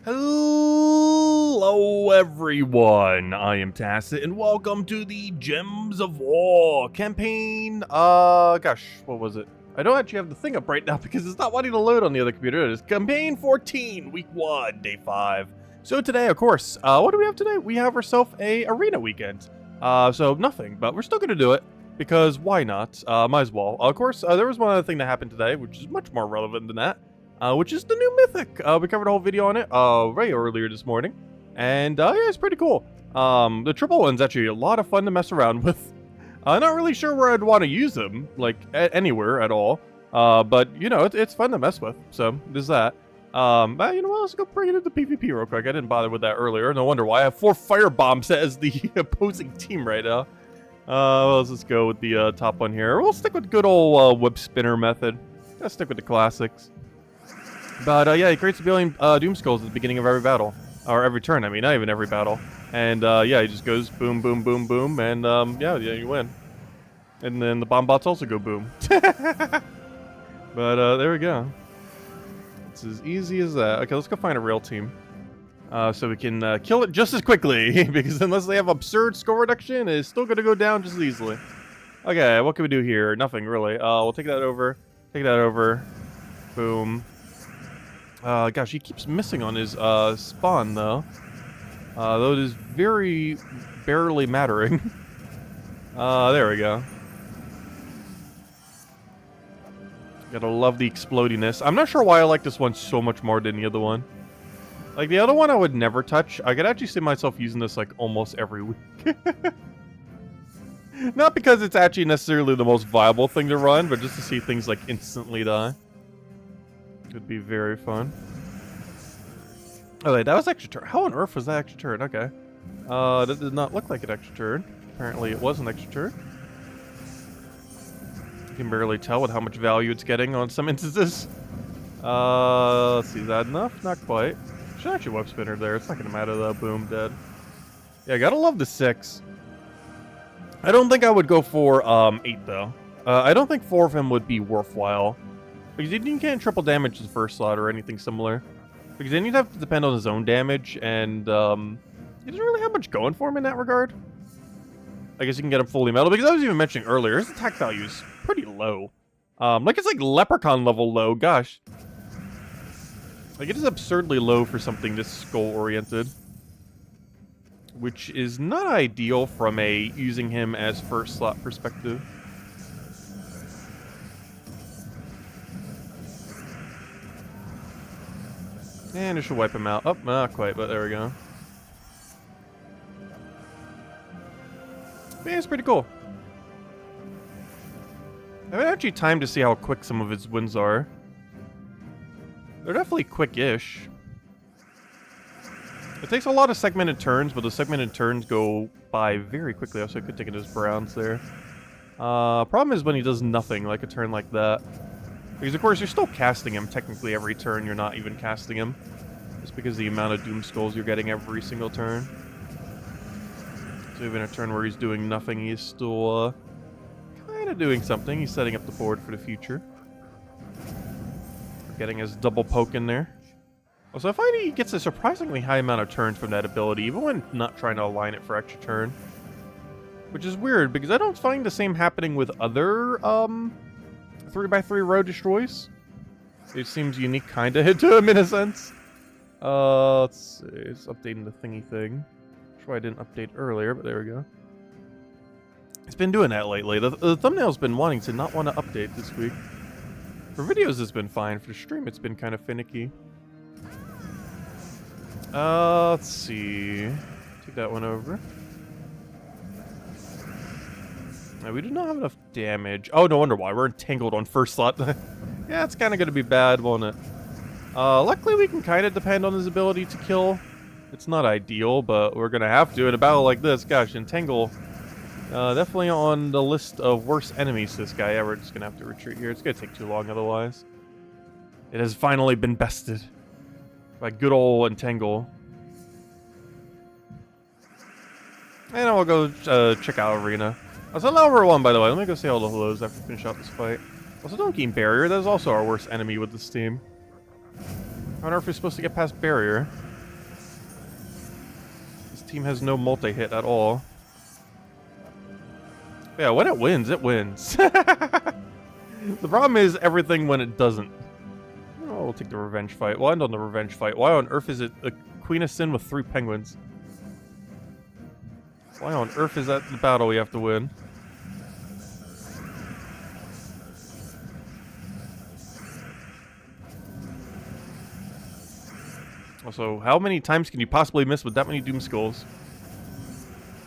Hello everyone, I am Tacit and welcome to the Gems of War campaign. Gosh, what was it? I don't actually have the thing up right now because it's not wanting to load on the other computer. It is campaign 14, week 1, day 5. So today, of course, what do we have today? We have ourselves a arena weekend. So nothing, but we're still gonna do it because why not? Might as well. Of course, there was one other thing that happened today, which is much more relevant than that. Which is the new Mythic. We covered a whole video on it way earlier this morning. And yeah, it's pretty cool. The triple one's actually a lot of fun to mess around with. Not really sure where I'd want to use them, like anywhere at all. But, you know, it's fun to mess with. So, there's that. But, you know what, let's go bring it into PvP real quick. I didn't bother with that earlier. No wonder why. I have 4 firebombs as the opposing team right now. Let's just go with the top one here. We'll stick with good old web spinner method. Gotta stick with the classics. But yeah, he creates a billion Doomskulls at the beginning of every battle. Or every turn, I mean, not even every battle. And yeah, he just goes boom, boom, boom, boom, and yeah, you win. And then the bomb bots also go boom. But there we go. It's as easy as that. Okay, let's go find a real team. So we can kill it just as quickly, because unless they have absurd score reduction, it's still going to go down just as easily. Okay, what can we do here? Nothing, really. We'll take that over. Take that over. Boom. Gosh, he keeps missing on his spawn, though. Though it is very barely mattering. There we go. Gotta love the explodiness. I'm not sure why I like this one so much more than the other one. Like, the other one I would never touch. I could actually see myself using this, like, almost every week. Not because it's actually necessarily the most viable thing to run, but just to see things, like, instantly die. Could be very fun. Oh wait, that was extra turn. How on earth was that extra turn? Okay. That did not look like an extra turn. Apparently it was an extra turn. You can barely tell with how much value it's getting on some instances. Let's see, is that enough? Not quite. Should actually web spinner there. It's not gonna matter though. Boom, dead. Yeah, gotta love the 6. I don't think I would go for 8 though. I don't think 4 of him would be worthwhile. Because you can't triple damage the first slot or anything similar. Because then you'd have to depend on his own damage, and he doesn't really have much going for him in that regard. I guess you can get him fully metal, because I was even mentioning earlier, his attack value is pretty low. Like it's like leprechaun level low, gosh. Like it is absurdly low for something this skull-oriented. Which is not ideal from a using him as first slot perspective. And it should wipe him out. Oh, not quite, but there we go. Yeah, it's pretty cool. I haven't actually time to see how quick some of his wins are. They're definitely quick-ish. It takes a lot of segmented turns, but the segmented turns go by very quickly. Also, I could take it as Browns there. Problem is when he does nothing, like a turn like that. Because, of course, you're still casting him. Technically, every turn, you're not even casting him. Just because of the amount of Doomskulls you're getting every single turn. So even a turn where he's doing nothing, he's still kind of doing something. He's setting up the board for the future. We're getting his double poke in there. Also, I find he gets a surprisingly high amount of turns from that ability, even when not trying to align it for extra turn. Which is weird, because I don't find the same happening with other, 3x3 road destroys. It seems unique kinda to him in a sense. Let's see, it's updating the thingy thing. Sure I didn't update earlier, but there we go. It's been doing that lately. The thumbnail's been wanting to not want to update this week. For videos it's been fine, for the stream it's been kind of finicky. Let's see. Take that one over. Now, we do not have enough damage. Oh, no wonder why. We're entangled on first slot. Yeah, it's kind of going to be bad, won't it? Luckily, we can kind of depend on his ability to kill. It's not ideal, but we're going to have to in a battle like this. Gosh, entangle. Definitely on the list of worst enemies, this guy. Yeah, we're just going to have to retreat here. It's going to take too long otherwise. It has finally been bested by good old entangle. And I'll go check out Arena. I was at level 1, by the way. Let me go say all the hellos after we finish out this fight. Also, don't keep Barrier. That is also our worst enemy with this team. I don't know if we're supposed to get past Barrier. team has no multi-hit at all. Yeah, when it wins, it wins. The problem is everything when it doesn't. Oh, we'll take the revenge fight. We'll end on the revenge fight. Why on earth is it a Queen of Sin with 3 penguins? Why on earth is that the battle we have to win? Also, how many times can you possibly miss with that many Doomskulls?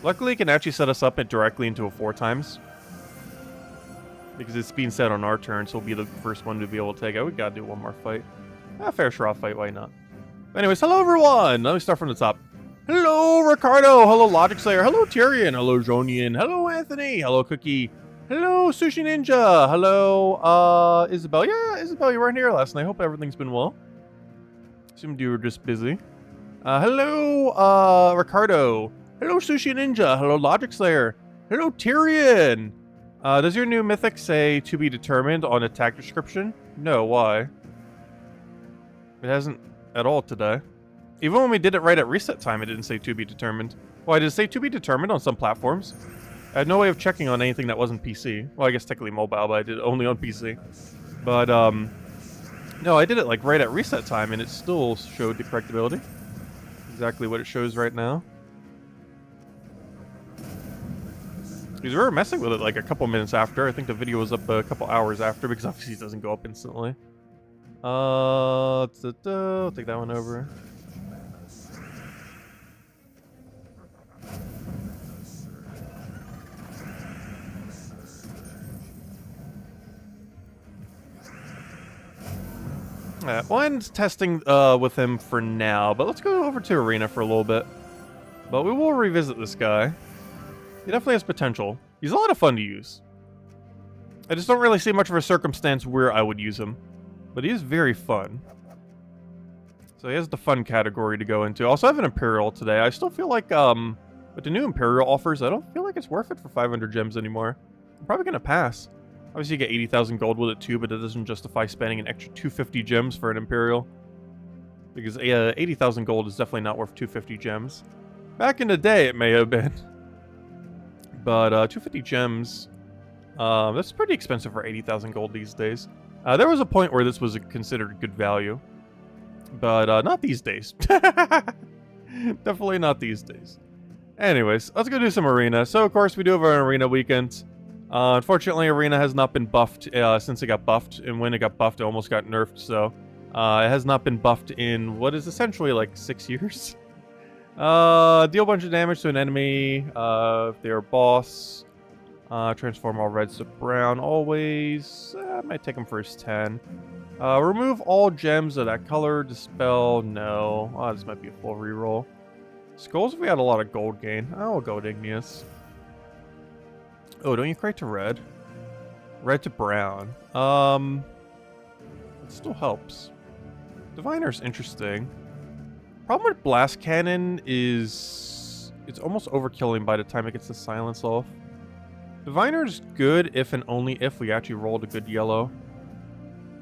Luckily, it can actually set us up directly into a 4 times. Because it's being set on our turn, so we'll be the first one to be able to take it. We gotta do one more fight. Fair Shroud fight, why not? Anyways, hello everyone! Let me start from the top. Hello, Ricardo! Hello, Logic Slayer! Hello, Tyrion! Hello, Jonian! Hello, Anthony! Hello, Cookie! Hello, Sushi Ninja! Hello, Isabel. Yeah, Isabel, you weren't here last night. Hope everything's been well. Assumed you were just busy. Hello, Ricardo. Hello, Sushi Ninja. Hello, Logic Slayer. Hello, Tyrion. Does your new Mythic say to be determined on attack description? No, why? It hasn't at all today. Even when we did it right at reset time, it didn't say to be determined. Why, did it say to be determined on some platforms? I had no way of checking on anything that wasn't PC. Well, I guess technically mobile, but I did it only on PC. But, no, I did it like right at reset time, and it still showed the correct ability. Exactly what it shows right now. Because we were messing with it like a couple minutes after. I think the video was up a couple hours after, because obviously it doesn't go up instantly. I'll take that one over. We'll end testing with him for now, but let's go over to Arena for a little bit. But we will revisit this guy. He definitely has potential. He's a lot of fun to use. I just don't really see much of a circumstance where I would use him. But he is very fun. So he has the fun category to go into. I also have an Imperial today. I still feel like, with the new Imperial offers, I don't feel like it's worth it for 500 gems anymore. I'm probably going to pass. Obviously, you get 80,000 gold with it too, but it doesn't justify spending an extra 250 gems for an Imperial. Because 80,000 gold is definitely not worth 250 gems. Back in the day, it may have been. But 250 gems, that's pretty expensive for 80,000 gold these days. There was a point where this was considered good value. But not these days. Definitely not these days. Anyways, let's go do some Arena. So, of course, we do have our Arena weekend. Unfortunately, Arena has not been buffed since it got buffed. And when it got buffed, it almost got nerfed. So, it has not been buffed in what is essentially like 6 years. Deal a bunch of damage to an enemy. If they're a boss. Transform all reds to brown always. I might take them first 10. Remove all gems of that color. Dispel. No. Oh, this might be a full reroll. Skulls if we had a lot of gold gain. Oh, we'll go with Igneous. Oh, don't you crate to red? Red to brown. It still helps. Diviner's interesting. Problem with Blast Cannon is it's almost overkilling by the time it gets the silence off. Diviner's good if and only if we actually rolled a good yellow.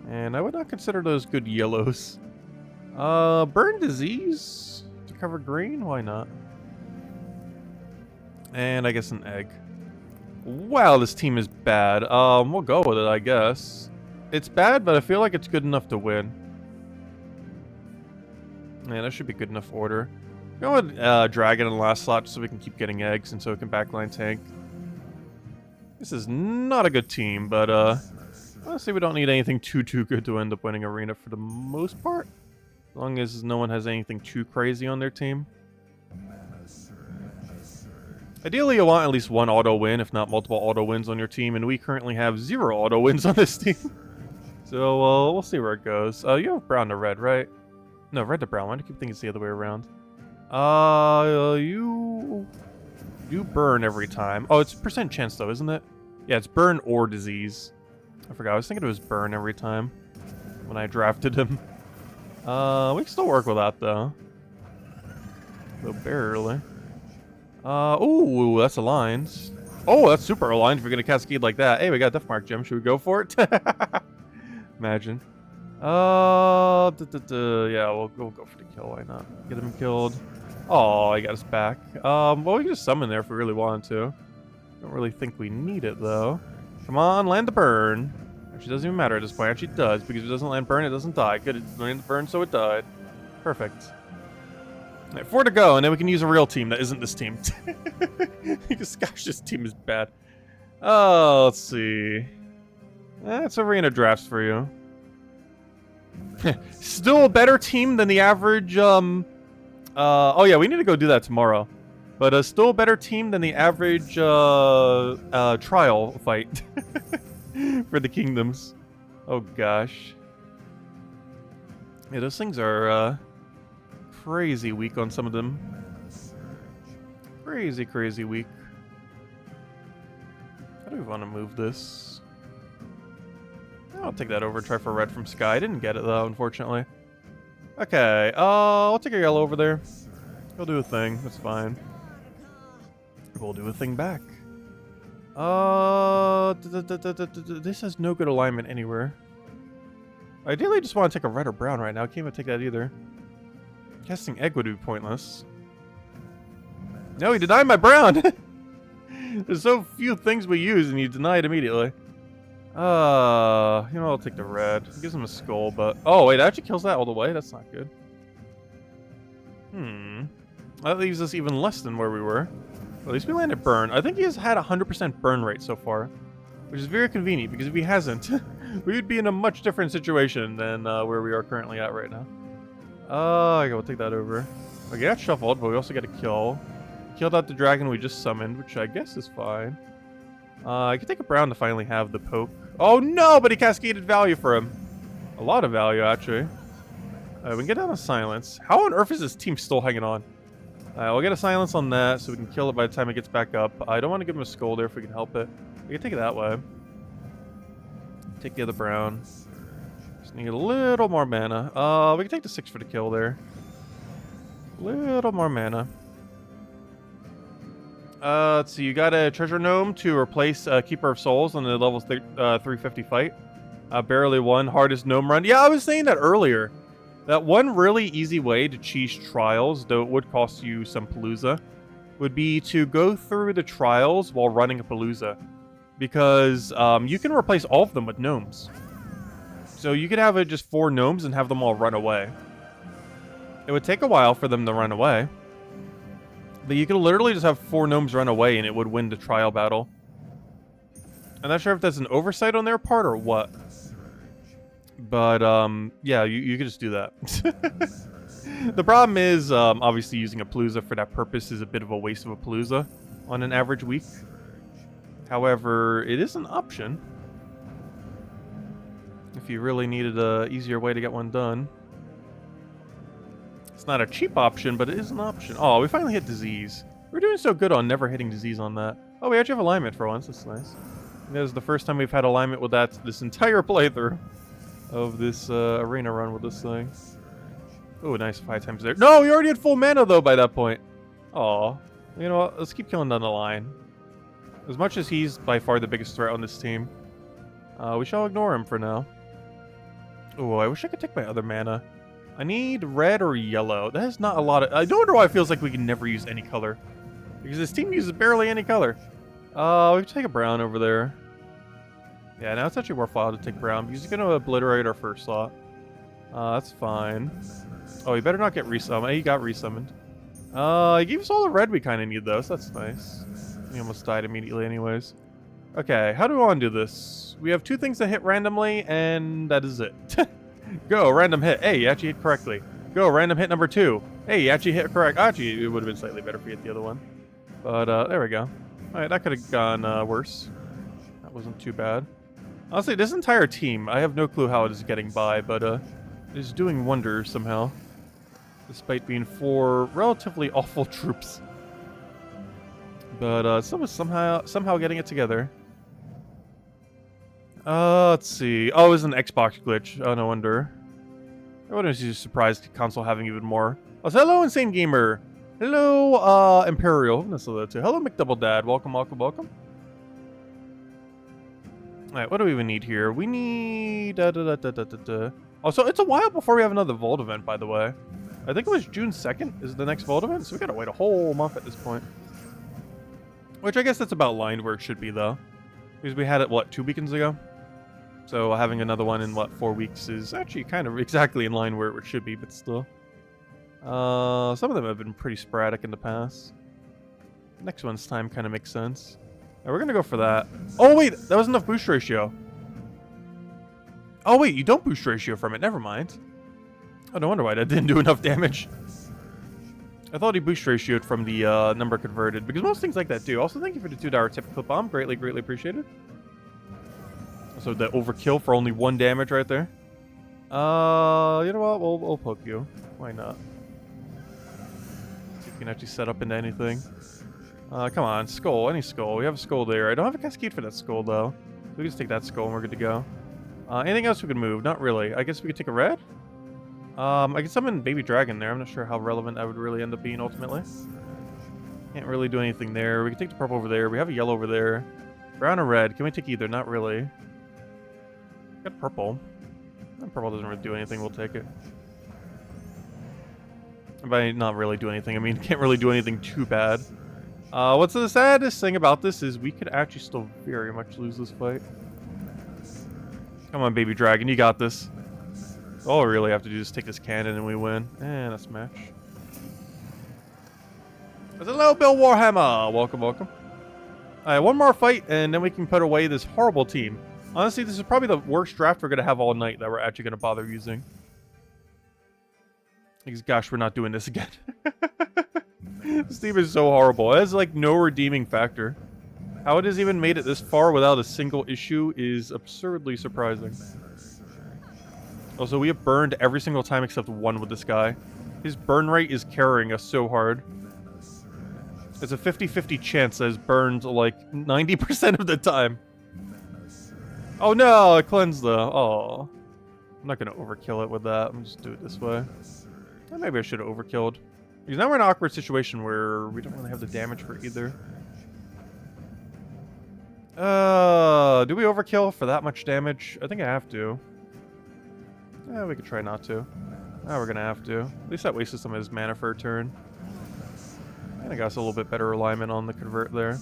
And I would not consider those good yellows. Burn Disease to cover green? Why not? And I guess an egg. Wow, this team is bad. We'll go with it, I guess. It's bad, but I feel like it's good enough to win. Yeah, that should be good enough order. Go with Dragon in the last slot so we can keep getting eggs and so we can backline tank. This is not a good team, but honestly we don't need anything too good to end up winning Arena for the most part. As long as no one has anything too crazy on their team. Ideally you want at least one auto win, if not multiple auto wins on your team, and we currently have 0 auto wins on this team. So we'll see where it goes. You have brown to red, right? No, red to brown. Why do I keep thinking it's the other way around? You burn every time. Oh, it's percent chance though, isn't it? Yeah, it's burn or disease. I forgot. I was thinking it was burn every time when I drafted him. We can still work with that though. Though barely. Ooh, that's aligned. Oh, that's super aligned if you're gonna cascade like that. Hey, we got a Death Mark gem. Should we go for it? Imagine. Yeah, we'll go for the kill. Why not? Get him killed. Oh, he got us back. Well, we can just summon there if we really wanted to. Don't really think we need it, though. Come on, land the burn. Actually, doesn't even matter at this point. Actually, it does, because if it doesn't land burn, it doesn't die. Good, it landed burn, so it died. Perfect. All right, 4 to go, and then we can use a real team that isn't this team. Because, gosh, this team is bad. Oh, let's see. That's arena drafts for you. Still a better team than the average, oh yeah, we need to go do that tomorrow. But still a better team than the average, trial fight. For the kingdoms. Oh gosh. Yeah, those things are, crazy weak on some of them. Crazy, crazy weak. How do we want to move this? I'll take that over, try for red from Sky. I didn't get it, though, unfortunately. Okay, I'll take a yellow over there. He'll do a thing. That's fine. We'll do a thing back. This has no good alignment anywhere. Ideally, I just want to take a red or brown right now. I can't even take that either. Casting egg would be pointless. No, he denied my brown! There's so few things we use, and you deny it immediately. You know, I'll take the red. It gives him a skull, but... Oh, wait, that actually kills that all the way? That's not good. That leaves us even less than where we were. At least we landed burn. I think he has had a 100% burn rate so far. Which is very convenient, because if he hasn't, we would be in a much different situation than where we are currently at right now. Okay, we'll take that over. Okay, got shuffled, but we also got a kill. Killed out the dragon we just summoned, which I guess is fine. I could take a brown to finally have the poke. Oh no, but he cascaded value for him. A lot of value, actually. We can get down to silence. How on earth is this team still hanging on? We'll get a silence on that so we can kill it by the time it gets back up. I don't want to give him a skull there if we can help it. We can take it that way. Take the other brown. Just need a little more mana. We can take the 6 for the kill there. Little more mana. Let's see, you got a treasure gnome to replace Keeper of Souls on the level 350 fight. Barely won, hardest gnome run. Yeah, I was saying that earlier. That one really easy way to cheese trials, though it would cost you some Palooza, would be to go through the trials while running a Palooza. Because you can replace all of them with gnomes. So you could have just 4 gnomes and have them all run away. It would take a while for them to run away. But you could literally just have 4 gnomes run away and it would win the trial battle. I'm not sure if that's an oversight on their part or what. But, yeah, you could just do that. The problem is, obviously using a Palooza for that purpose is a bit of a waste of a Palooza on an average week. However, it is an option. If you really needed an easier way to get one done. It's not a cheap option, but it is an option. Oh, we finally hit disease. We're doing so good on never hitting disease on that. Oh, we actually have alignment for once. That's nice. And this is the first time we've had alignment with that this entire playthrough of this arena run with this thing. Oh, nice 5 times there. No, we already had full mana, though, by that point. Aw. You know what? Let's keep killing down the line. As much as he's by far the biggest threat on this team, we shall ignore him for now. Oh, I wish I could take my other mana. I need red or yellow. That is not a lot of... I don't wonder why it feels like we can never use any color. Because this team uses barely any color. We can take a brown over there. Yeah, now it's actually worthwhile to take brown because he's going to obliterate our first slot. That's fine. Oh, he better not get resummoned. He got resummoned. He gave us all the red we kind of need, though, so that's nice. He almost died immediately anyways. Okay, how do we want to do this? We have 2 things that hit randomly, and that is it. Go, random hit. Hey, you actually hit correctly. Go, random hit number 2. Hey, you actually hit correct. Actually, it would have been slightly better if you hit the other one. But, there we go. Alright, that could have gone worse. That wasn't too bad. Honestly, this entire team, I have no clue how it is getting by, but, it is doing wonders somehow. Despite being 4 relatively awful troops. But, somehow getting it together. Let's see. Oh, it was an Xbox glitch. Oh, no wonder. I wouldn't be surprised console having even more. Oh, so hello, Insane Gamer. Hello, Imperial. That's a too. Hello, McDoubledad. Welcome, welcome, welcome. Alright, what do we even need here? We need... Also, it's a while before we have another Vault event, by the way. I think it was June 2nd is the next Vault event, so we gotta wait a whole month at this point. Which I guess that's about lined where it should be, though. Because we had it, what, 2 weekends ago? So having another one in, what, 4 weeks is actually kind of exactly in line where it should be, but still. Some of them have been pretty sporadic in the past. Next one's time kind of makes sense. We're gonna go for that. Oh, wait, that was enough boost ratio. Oh, wait, you don't boost ratio from it. Never mind. Oh, no wonder why that didn't do enough damage. I thought he boost ratioed from the number converted, because most things like that do. Also, thank you for the $2 tip clip bomb. Greatly, greatly appreciated. So the overkill for only 1 damage right there. You know what? We'll poke you. Why not? See if we can actually set up into anything. Come on, skull. Any skull. We have a skull there. I don't have a cascade for that skull, though. So we can just take that skull and we're good to go. Anything else we can move? Not really. I guess we could take a red? I can summon Baby Dragon there. I'm not sure how relevant that would really end up being ultimately. Can't really do anything there. We can take the purple over there. We have a yellow over there. Brown or red. Can we take either? Not really. Got purple. Purple doesn't really do anything. We'll take it. And by not really do anything, I mean can't really do anything too bad. What's the saddest thing about this is we could actually still very much lose this fight. Come on, Baby Dragon. You got this. All we really have to do is take this cannon and we win. And that's a match. Hello, Bill Warhammer! Welcome, welcome. Alright, one more fight and then we can put away this horrible team. Honestly, this is probably the worst draft we're going to have all night that we're actually going to bother using. Because, gosh, we're not doing this again. This team is so horrible. It has, like, no redeeming factor. How it has even made it this far without a single issue is absurdly surprising. Also, we have burned every single time except one with this guy. His burn rate is carrying us so hard. It's a 50-50 chance that it's burned, like, 90% of the time. Oh no, I cleansed the... Oh. I'm not going to overkill it with that. I'm just do it this way. Maybe I should have overkilled. Because now we're in an awkward situation where we don't really have the damage for either. Do we overkill for that much damage? I think I have to. Yeah, we could try not to. Oh, we're going to have to. At least that wasted some of his mana for a turn. And I got us a little bit better alignment on the convert there.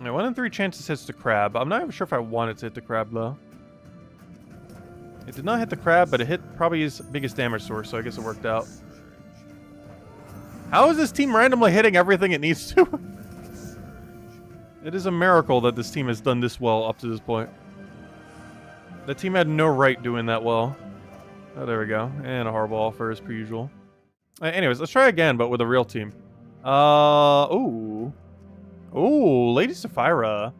Now, 1 in 3 chances hits the crab. I'm not even sure if I wanted to hit the crab, though. It did not hit the crab, but it hit probably his biggest damage source, so I guess it worked out. How is this team randomly hitting everything it needs to? It is a miracle that this team has done this well up to this point. The team had no right doing that well. Oh, there we go. And a horrible offer as per usual. Anyways, let's try again, but with a real team. Ooh. Ooh, Lady Sapphira.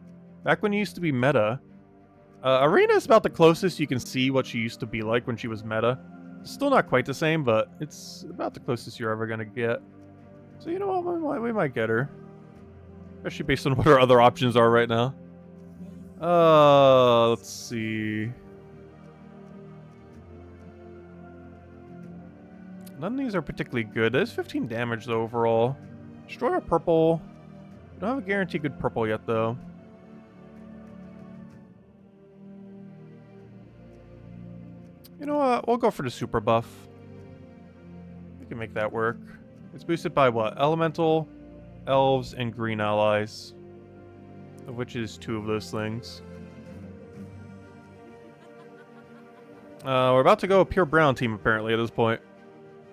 Back when you used to be meta. Arena is about the closest you can see what she used to be like when she was meta. Still not quite the same, but it's about the closest you're ever going to get. So you know what, we might get her. Especially based on what our other options are right now. Let's see. None of these are particularly good. There's 15 damage though overall. Destroy a purple. Don't have a guaranteed good purple yet though. You know what? We'll go for the super buff. We can make that work. It's boosted by what? Elemental, elves, and green allies. Of which is 2 of those things. We're about to go a pure brown team apparently at this point.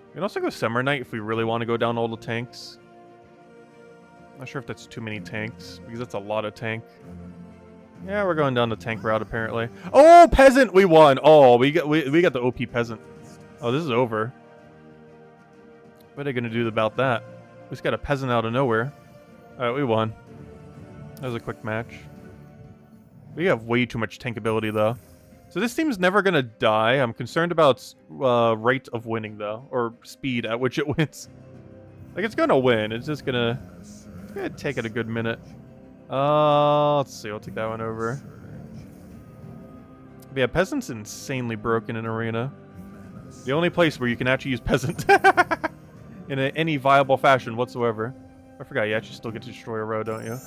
We can also go Summer Knight if we really want to go down all the tanks. Not sure if that's too many tanks, because that's a lot of tank. Yeah, we're going down the tank route apparently. Oh, peasant, we won. Oh, we got the OP peasant. Oh, this is over. What are they gonna do about that? We just got a peasant out of nowhere. All right, we won. That was a quick match. We have way too much tank ability though. So this team's never gonna die. I'm concerned about its rate of winning though, or speed at which it wins. Like it's gonna win. It's just gonna take it a good minute. Let's see. I'll take that one over. But yeah, peasant's insanely broken in arena. The only place where you can actually use peasant in any viable fashion whatsoever. I forgot you actually still get to destroy a row, don't you?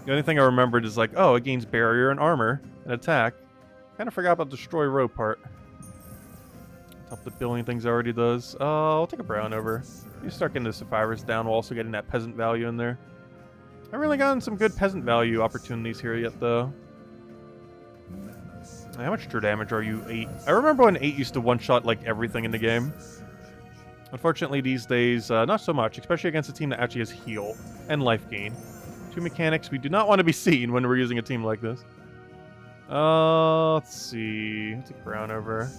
The only thing I remembered is like, oh, it gains barrier and armor. and attack. Kind of forgot about the destroy row part. Top the billion things it already does. I'll take a brown over. You start getting the survivors down while also getting that peasant value in there. I haven't really gotten some good peasant value opportunities here yet, though. How much true damage are you? 8. I remember when 8 used to one-shot, like, everything in the game. Unfortunately, these days, not so much, especially against a team that actually has heal and life gain. 2 mechanics we do not want to be seen when we're using a team like this. Let's see. Let's take brown over.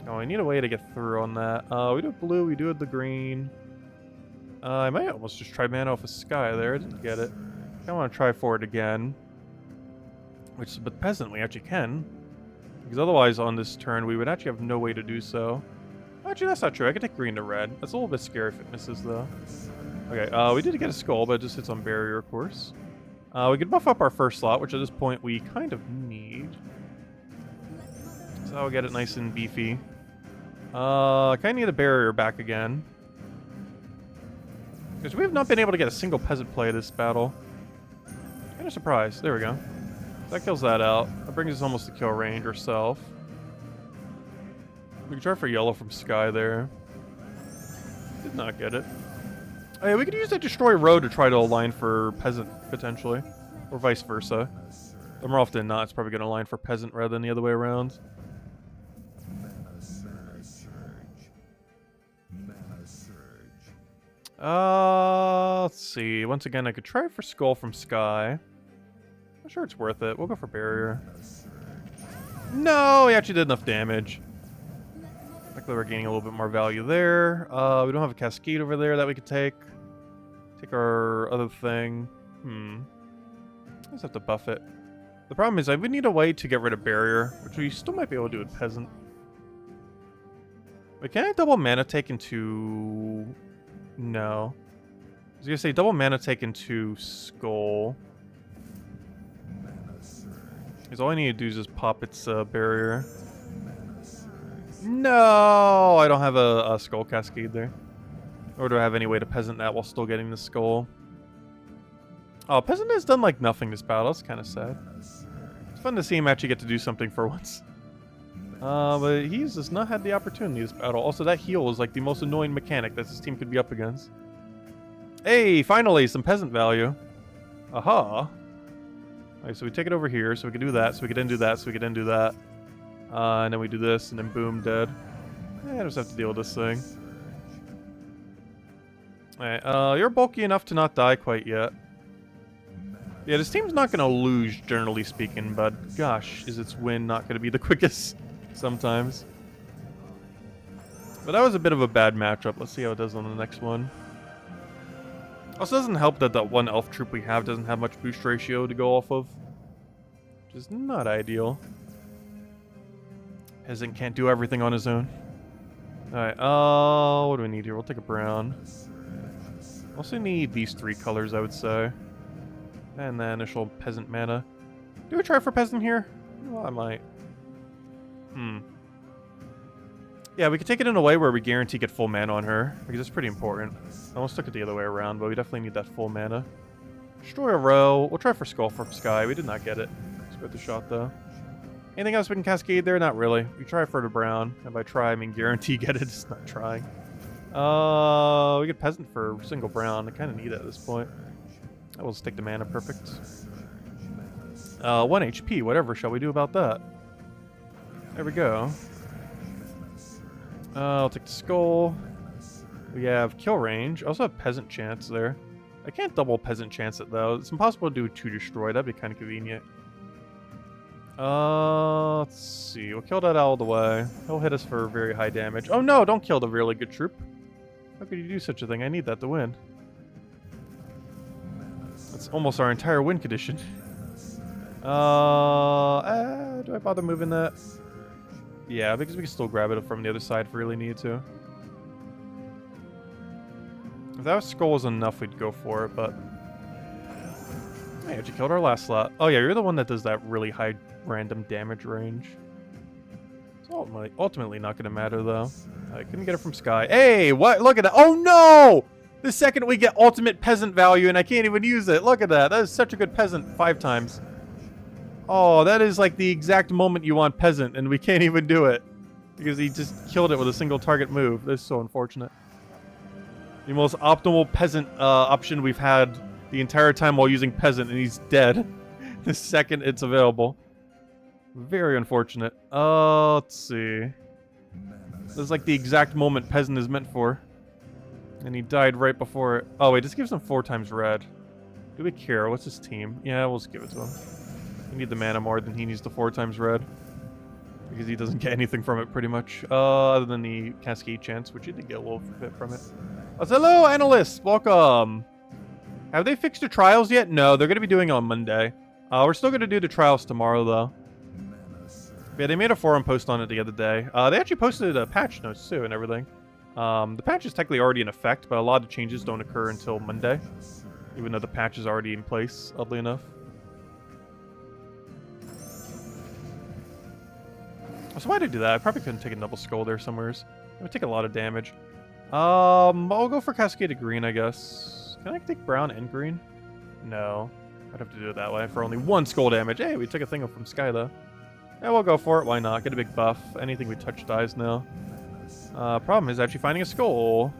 Oh, I need a way to get through on that. We do have blue, we do have the green. I might almost just try mana off a sky there. I didn't get it. I want to try for it again. Which, but peasant, we actually can. Because otherwise, on this turn, we would actually have no way to do so. Actually, that's not true. I could take green to red. That's a little bit scary if it misses, though. Okay, we did get a skull, but it just hits on barrier, of course. We could buff up our first slot, which at this point we kind of need. So I'll get it nice and beefy. I kind of need a barrier back again. Because we have not been able to get a single peasant play this battle. Kind of surprised. There we go. That kills that out. That brings us almost to kill range ourselves. We can try for yellow from sky there. Did not get it. Oh yeah, we could use that destroy road to try to align for peasant, potentially. Or vice versa. But more often than not, it's probably going to align for peasant rather than the other way around. Let's see. Once again, I could try for skull from sky. I'm sure it's worth it. We'll go for barrier. No, he actually did enough damage. Luckily, we're gaining a little bit more value there. We don't have a cascade over there that we could take. Take our other thing. I just have to buff it. The problem is I would need a way to get rid of barrier, which we still might be able to do with peasant. Wait, can I double mana take into... No. I was gonna say double mana take into skull. Because all I need to do is just pop its barrier. No, I don't have a skull cascade there. Or do I have any way to peasant that while still getting the skull? Oh, peasant has done like nothing this battle. That's kind of sad. It's fun to see him actually get to do something for once. But he's just not had the opportunity this battle. Also, that heal is like the most annoying mechanic that this team could be up against. Hey, finally, some peasant value. Aha. Alright, so we take it over here, so we can do that, so we can then do that, so we can then do that. And then we do this, and then boom, dead. I just have to deal with this thing. Alright, you're bulky enough to not die quite yet. Yeah, this team's not going to lose, generally speaking, but gosh, is its win not going to be the quickest sometimes. But that was a bit of a bad matchup. Let's see how it does on the next one. Also, doesn't help that that one elf troop we have doesn't have much boost ratio to go off of. Which is not ideal. Peasant can't do everything on his own. Alright, what do we need here? We'll take a brown. Also need these 3 colors, I would say. And the initial peasant mana. Do we try for peasant here? Well, I might. Yeah, we could take it in a way where we guarantee get full mana on her, because it's pretty important. I almost took it the other way around, but we definitely need that full mana. Destroy a row. We'll try for skull from sky. We did not get it. It's worth the shot, though. Anything else we can cascade there? Not really. We try for the brown. And by try, I mean guarantee get it. It's not trying. We get peasant for single brown. I kind of need it at this point. I will stick to mana. Perfect. 1 HP. Whatever shall we do about that? There we go. I'll take the skull. We have kill range. I also have peasant chance there. I can't double peasant chance it though. It's impossible to do 2 destroy. That'd be kind of convenient. Let's see. We'll kill that out of the way. He'll hit us for very high damage. Oh no! Don't kill the really good troop. How could you do such a thing? I need that to win. That's almost our entire win condition. Do I bother moving that? Yeah, because we can still grab it from the other side if we really need to. If that was skull was enough, we'd go for it, but... Hey, actually killed our last slot. Oh yeah, you're the one that does that really high random damage range. It's ultimately not going to matter, though. I couldn't get it from sky. Hey, what? Look at that. Oh no! The second we get ultimate peasant value and I can't even use it. Look at that. That is such a good peasant 5 times. Oh, that is like the exact moment you want peasant, and we can't even do it. Because he just killed it with a single target move. That's so unfortunate. The most optimal peasant option we've had the entire time while using peasant, and he's dead the second it's available. Very unfortunate. Let's see. This is like the exact moment peasant is meant for. And he died right before it. Oh wait, this gives him 4 times red. Do we care? What's his team? Yeah, we'll just give it to him. We need the mana more than he needs the 4 times red. Because he doesn't get anything from it, pretty much. Other than the Cascade chance, which he did get a little bit from it. Oh, hello, analysts! Welcome! Have they fixed the trials yet? No, they're going to be doing it on Monday. We're still going to do the trials tomorrow, though. Yeah, they made a forum post on it the other day. They actually posted patch notes, too, and everything. The patch is technically already in effect, but a lot of changes don't occur until Monday. Even though the patch is already in place, oddly enough. So why'd I do that? I probably couldn't take a double skull there somewheres. It would take a lot of damage. I'll go for Cascaded Green, I guess. Can I take brown and green? No. I'd have to do it that way for only 1 skull damage. Hey, we took a thing from Sky, though. Yeah, we'll go for it. Why not? Get a big buff. Anything we touch dies now. Problem is actually finding a skull.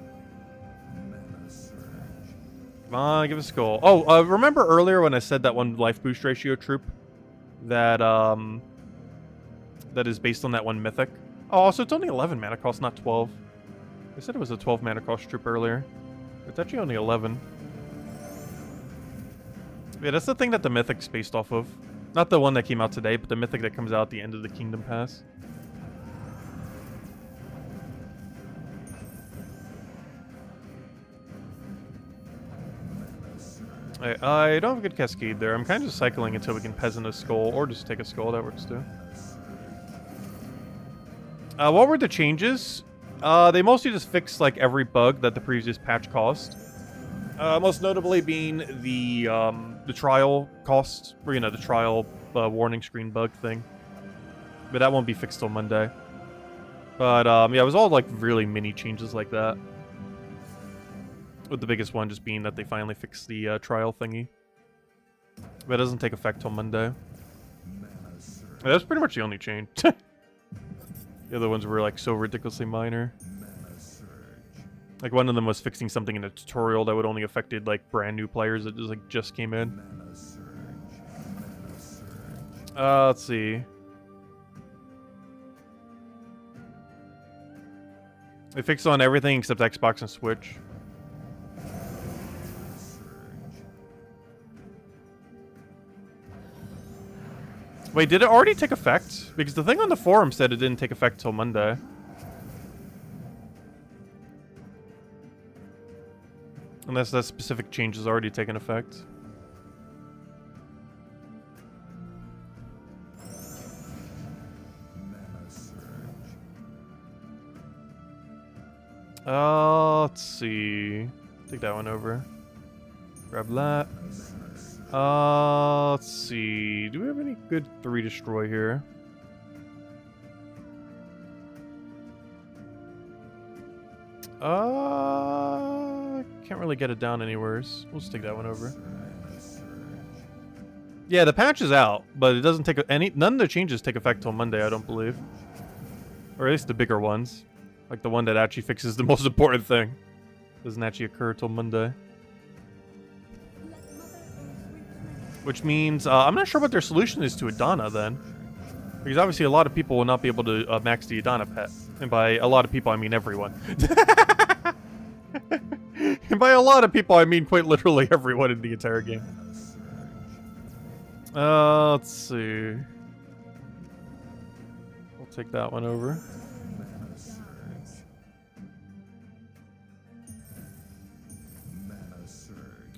Come on, give a skull. Oh, remember earlier when I said that one life boost ratio troop? That, that is based on that one Mythic? Oh, so it's only 11 mana cost, not 12. I said it was a 12 mana cost troop earlier. It's actually only 11. Yeah, that's the thing that the Mythic's based off of. Not the one that came out today, but the Mythic that comes out at the end of the Kingdom Pass. I don't have a good Cascade there. I'm kind of just cycling until we can peasant a skull, or just take a skull. That works too. What were the changes? They mostly just fixed like every bug that the previous patch caused. Most notably being the trial cost, or you know, the trial warning screen bug thing. But that won't be fixed till Monday. But yeah, it was all like really mini changes like that. With the biggest one just being that they finally fixed the trial thingy. But it doesn't take effect till Monday. That's pretty much the only change. The other ones were like so ridiculously minor. Like one of them was fixing something in a tutorial that would only affected like brand new players that just came in. Let's see. They fixed on everything except Xbox and Switch. Wait, did it already take effect? Because the thing on the forum said it didn't take effect till Monday. Unless that specific change has already taken effect. Let's see. Take that one over. Grab that. Let's see. Do we have any good 3 destroy here? Can't really get it down anywheres. We'll just take that one over. Yeah, the patch is out, but it doesn't take none of the changes take effect till Monday, I don't believe. Or at least the bigger ones. Like the one that actually fixes the most important thing. Doesn't actually occur till Monday. Which means, I'm not sure what their solution is to Adana then. Because obviously a lot of people will not be able to max the Adana pet. And by a lot of people, I mean everyone. And by a lot of people, I mean quite literally everyone in the entire game. Let's see. We'll take that one over.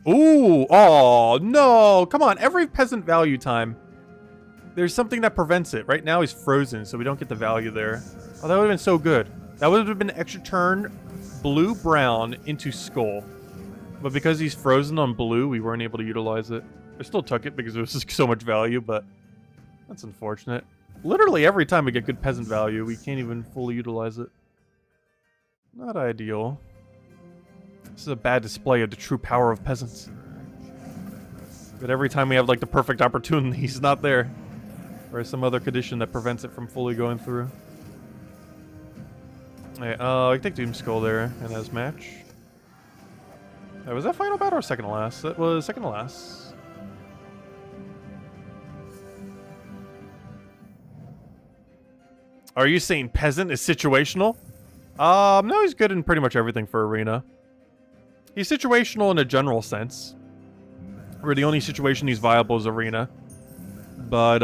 Ooh, oh, no, come on, every peasant value time, there's something that prevents it. Right now he's frozen, so we don't get the value there. Oh, that would have been so good. That would have been an extra turn, blue-brown into skull. But because he's frozen on blue, we weren't able to utilize it. I still took it because it was just so much value, but that's unfortunate. Literally every time we get good peasant value, we can't even fully utilize it. Not ideal. This is a bad display of the true power of peasants. But every time we have like the perfect opportunity, he's not there. Or some other condition that prevents it from fully going through. Alright, I can take Doomskull there in his match. Was that final battle or second to last? That was second to last. Are you saying Peasant is situational? No, he's good in pretty much everything for Arena. He's situational in a general sense. Where the only situation he's viable is Arena. But,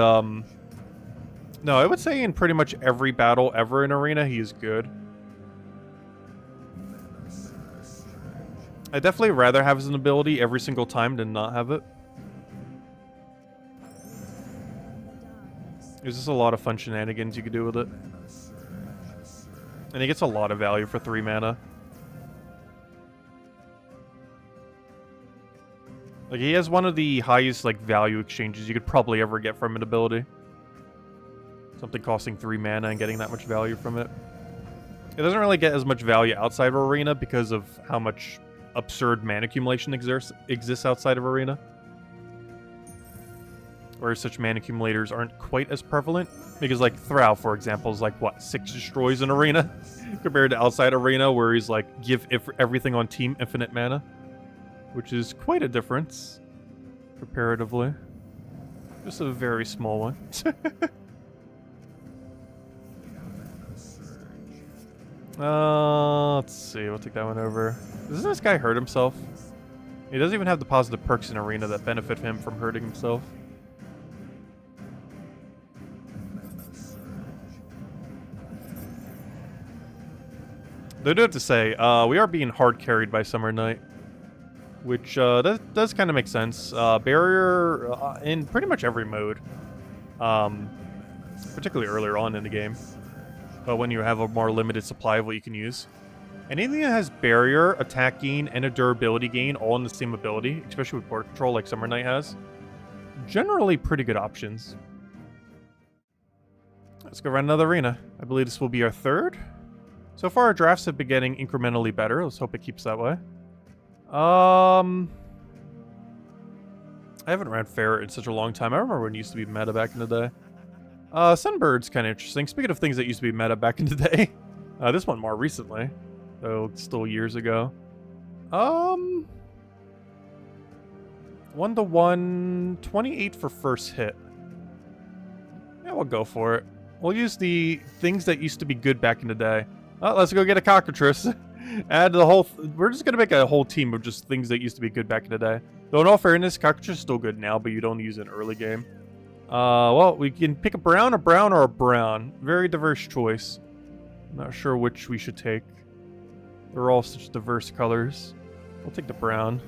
no, I would say in pretty much every battle ever in Arena, he is good. I'd definitely rather have his ability every single time than not have it. There's just a lot of fun shenanigans you could do with it. And he gets a lot of value for 3 mana. Like, he has one of the highest, like, value exchanges you could probably ever get from an ability. Something costing 3 mana and getting that much value from it. It doesn't really get as much value outside of Arena because of how much absurd mana accumulation exists outside of Arena. Whereas such mana accumulators aren't quite as prevalent. Because, like, Thrall, for example, is like, what, 6 destroys in Arena? Compared to outside Arena, where he's like, give everything on team infinite mana. Which is quite a difference, comparatively. Just a very small one. Let's see, we'll take that one over. Doesn't this guy hurt himself? He doesn't even have the positive perks in Arena that benefit him from hurting himself. They do have to say, we are being hard carried by Summer Knight. Which does kind of make sense. Barrier in pretty much every mode. Particularly earlier on in the game. But when you have a more limited supply of what you can use. Anything that has barrier, attack gain, and a durability gain all in the same ability, especially with board control like Summer Knight has, generally pretty good options. Let's go run another arena. I believe this will be our 3rd. So far our drafts have been getting incrementally better. Let's hope it keeps that way. I haven't ran Ferret in such a long time. I remember when it used to be meta back in the day. Sunbird's kind of interesting. Speaking of things that used to be meta back in the day. This one more recently. Though still years ago. 1-1, 28 for first hit. Yeah, we'll go for it. We'll use the things that used to be good back in the day. Let's go get a Cockatrice. Add the whole... we're just gonna make a whole team of just things that used to be good back in the day. Though in all fairness, Cockatrice is still good now, but you don't use it in early game. Well, we can pick a brown, or a brown. Very diverse choice. Not sure which we should take. They're all such diverse colors. We'll take the brown.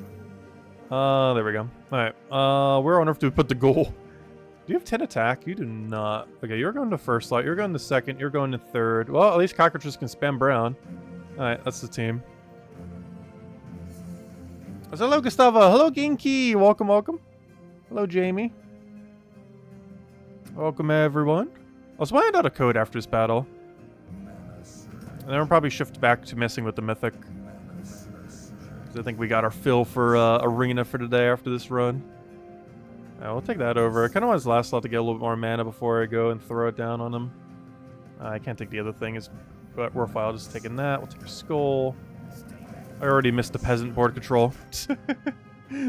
There we go. Alright, where on earth do we put the goal? Do you have 10 attack? You do not. Okay, you're going to first slot, you're going to second, you're going to third. Well, at least Cockatrice can spam brown. Alright, that's the team. So, hello, Gustavo. Hello, Genki. Welcome, welcome. Hello, Jamie. Welcome, everyone. Let's find out a code after this battle. And then we'll probably shift back to messing with the Mythic. Because I think we got our fill for Arena for today after this run. Yeah, we'll take that over. I kind of want his last slot to get a little bit more mana before I go and throw it down on him. I can't take the other thing. It's worthwhile just taking that. We'll take a skull. I already missed the peasant board control.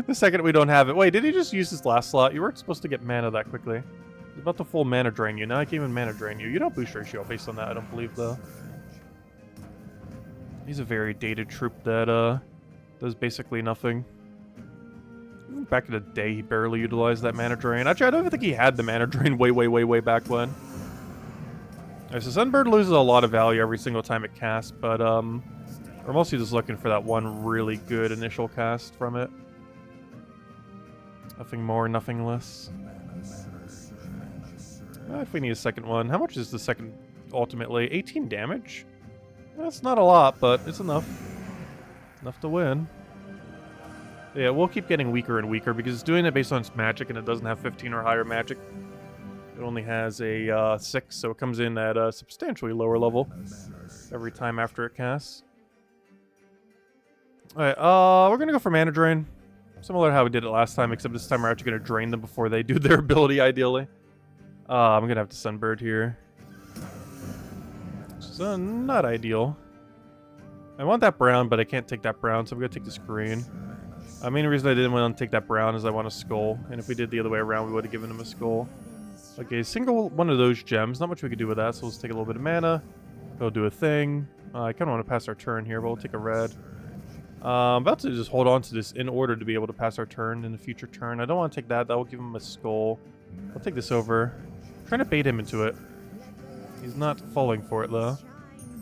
The second we don't have it. Wait, did he just use his last slot? You weren't supposed to get mana that quickly. He's about to full mana drain you. Now I can't even mana drain you. You don't boost ratio based on that, I don't believe, though. He's a very dated troop that does basically nothing. Even back in the day, he barely utilized that mana drain. Actually, I don't even think he had the mana drain way back when. Alright, so Sunbird loses a lot of value every single time it casts, but we're mostly just looking for that one really good initial cast from it. Nothing more, nothing less. If we need a second one. How much is the second ultimately? 18 damage? That's not a lot, but it's enough. Enough to win. Yeah, we'll keep getting weaker and weaker because it's doing it based on its magic and it doesn't have 15 or higher magic. It only has a 6, so it comes in at a substantially lower level every time after it casts. Alright, we're gonna go for mana drain. Similar to how we did it last time, except this time we're actually gonna drain them before they do their ability, ideally. I'm gonna have to Sunbird here. So not ideal. I want that brown, but I can't take that brown, so I'm gonna take this green. Main reason I didn't want to take that brown is I want a skull, and if we did the other way around, we would have given him a skull. Okay, single one of those gems. Not much we could do with that, so let's take a little bit of mana. We'll do a thing. I kind of want to pass our turn here, but we'll take a red. I'm about to just hold on to this in order to be able to pass our turn in the future turn. I don't want to take that. That will give him a skull. I'll take this over. I'm trying to bait him into it. He's not falling for it, though.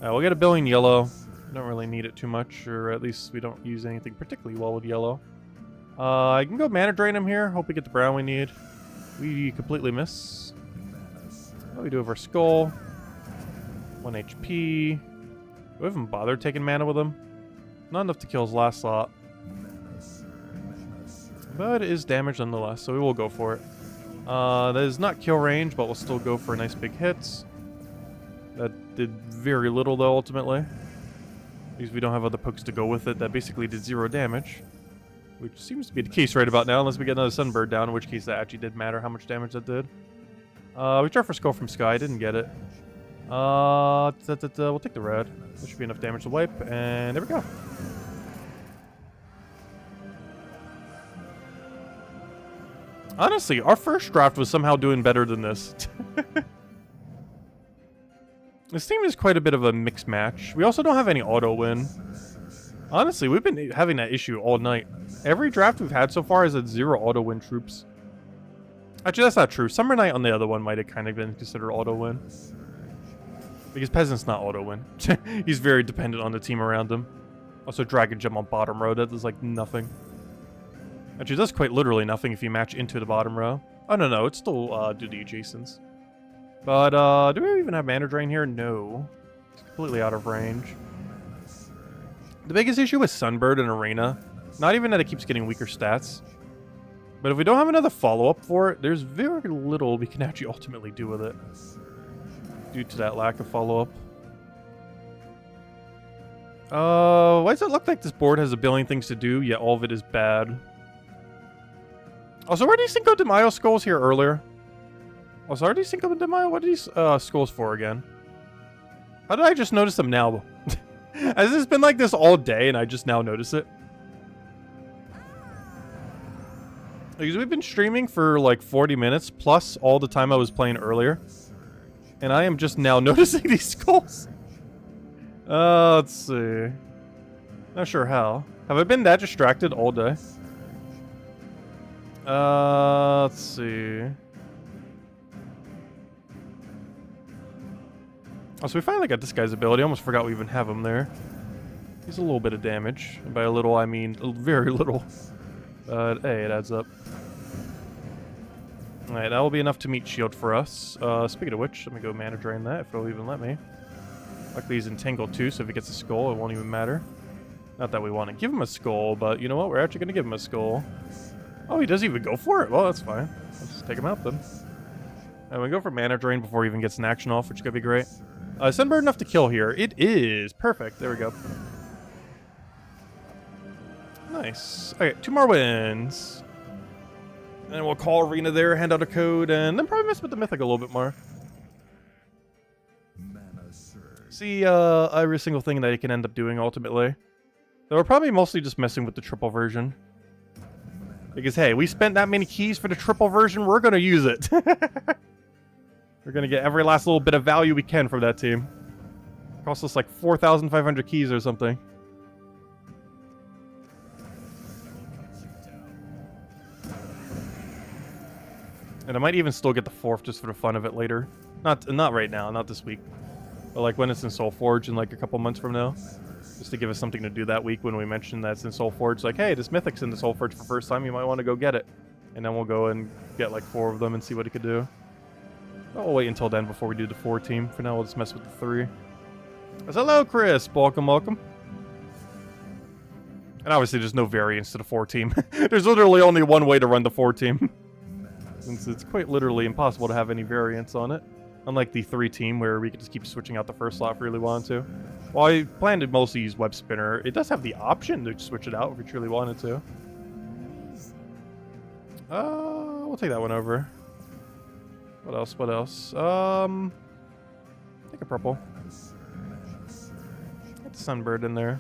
We'll get a billion yellow. Don't really need it too much, or at least we don't use anything particularly well with yellow. I can go mana drain him here. Hope we get the brown we need. We completely miss. What do we do with our skull? 1 HP. We haven't bothered taking mana with him. Not enough to kill his last slot. But it is damage nonetheless, so we will go for it. That is not kill range, but we'll still go for nice big hits. That did very little, though, ultimately. Because we don't have other pokes to go with it. That basically did 0 damage. Which seems to be the case right about now, unless we get another Sunbird down, in which case that actually did matter how much damage that did. We tried for Skull from Sky, didn't get it. We'll take the red. There should be enough damage to wipe, and there we go. Honestly, our first draft was somehow doing better than this. This team is quite a bit of a mixed match. We also don't have any auto win. Honestly, we've been having that issue all night. Every draft we've had so far has had 0 auto win troops. Actually, that's not true. Summer Knight on the other one might have kind of been considered auto win. Because Peasant's not auto win. He's very dependent on the team around him. Also, Dragon Gem on bottom row, that does like nothing. Actually, that's quite literally nothing if you match into the bottom row. Oh, no, it's still do the adjacents. But, do we even have Mana Drain here? No. It's completely out of range. The biggest issue with Sunbird and Arena, not even that it keeps getting weaker stats, but if we don't have another follow-up for it, there's very little we can actually ultimately do with it. Due to that lack of follow-up. Why does it look like this board has a billion things to do, yet all of it is bad? Also, were these Cinco de Mayo skulls here earlier? Also, are these Cinco de Mayo? What are these skulls for again? How did I just notice them now? Has this been like this all day and I just now notice it? Because we've been streaming for like 40 minutes plus all the time I was playing earlier. And I am just now noticing these skulls. Let's see. Not sure how. Have I been that distracted all day? Let's see. Oh, so we finally got this guy's ability. I almost forgot we even have him there. He's a little bit of damage. And by a little, I mean very little. But hey, it adds up. Alright, that will be enough to meet shield for us. Speaking of which, let me go mana drain that if it'll even let me. Luckily he's entangled too, so if he gets a skull, it won't even matter. Not that we want to give him a skull, but you know what? We're actually going to give him a skull. Oh, he doesn't even go for it? Well, that's fine. Let's just take him out then. And we go for mana drain before he even gets an action off, which is going to be great. Sunbird enough to kill here. It is. Perfect. There we go. Nice. Okay, 2 more wins. And we'll call Arena there, hand out a code, and then probably mess with the Mythic a little bit more. See every single thing that he can end up doing ultimately. So we're probably mostly just messing with the triple version. Because hey, we spent that many keys for the triple version, we're gonna use it. We're gonna get every last little bit of value we can from that team. Cost us like 4,500 keys or something. And I might even still get the 4th just for the fun of it later. Not right now, not this week. But like when it's in Soulforge in like a couple months from now. Just to give us something to do that week when we mention that it's in Soulforge. Like, hey, this Mythic's in the Soulforge for the first time, you might want to go get it. And then we'll go and get like 4 of them and see what it could do. But we'll wait until then before we do the 4 team. For now, we'll just mess with the 3. Hello, Chris. Welcome, welcome. And obviously, there's no variance to the 4 team. There's literally only one way to run the 4 team. Since it's quite literally impossible to have any variance on it. Unlike the 3 team where we could just keep switching out the first slot if we really wanted to. While I plan to mostly use Web Spinner, it does have the option to switch it out if we truly wanted to. We'll take that one over. What else? What else? Take a purple. Get the sunbird in there.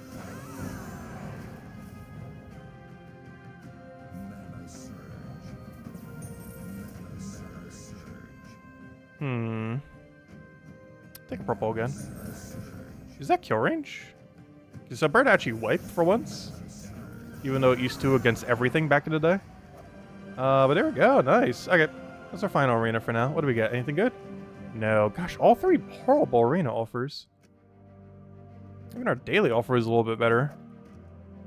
Take a purple again. Is that kill range? Is that bird actually wiped for once? Even though it used to against everything back in the day? But there we go. Nice. Okay. That's our final arena for now. What do we get? Anything good? No. Gosh, all three horrible arena offers. Even our daily offer is a little bit better.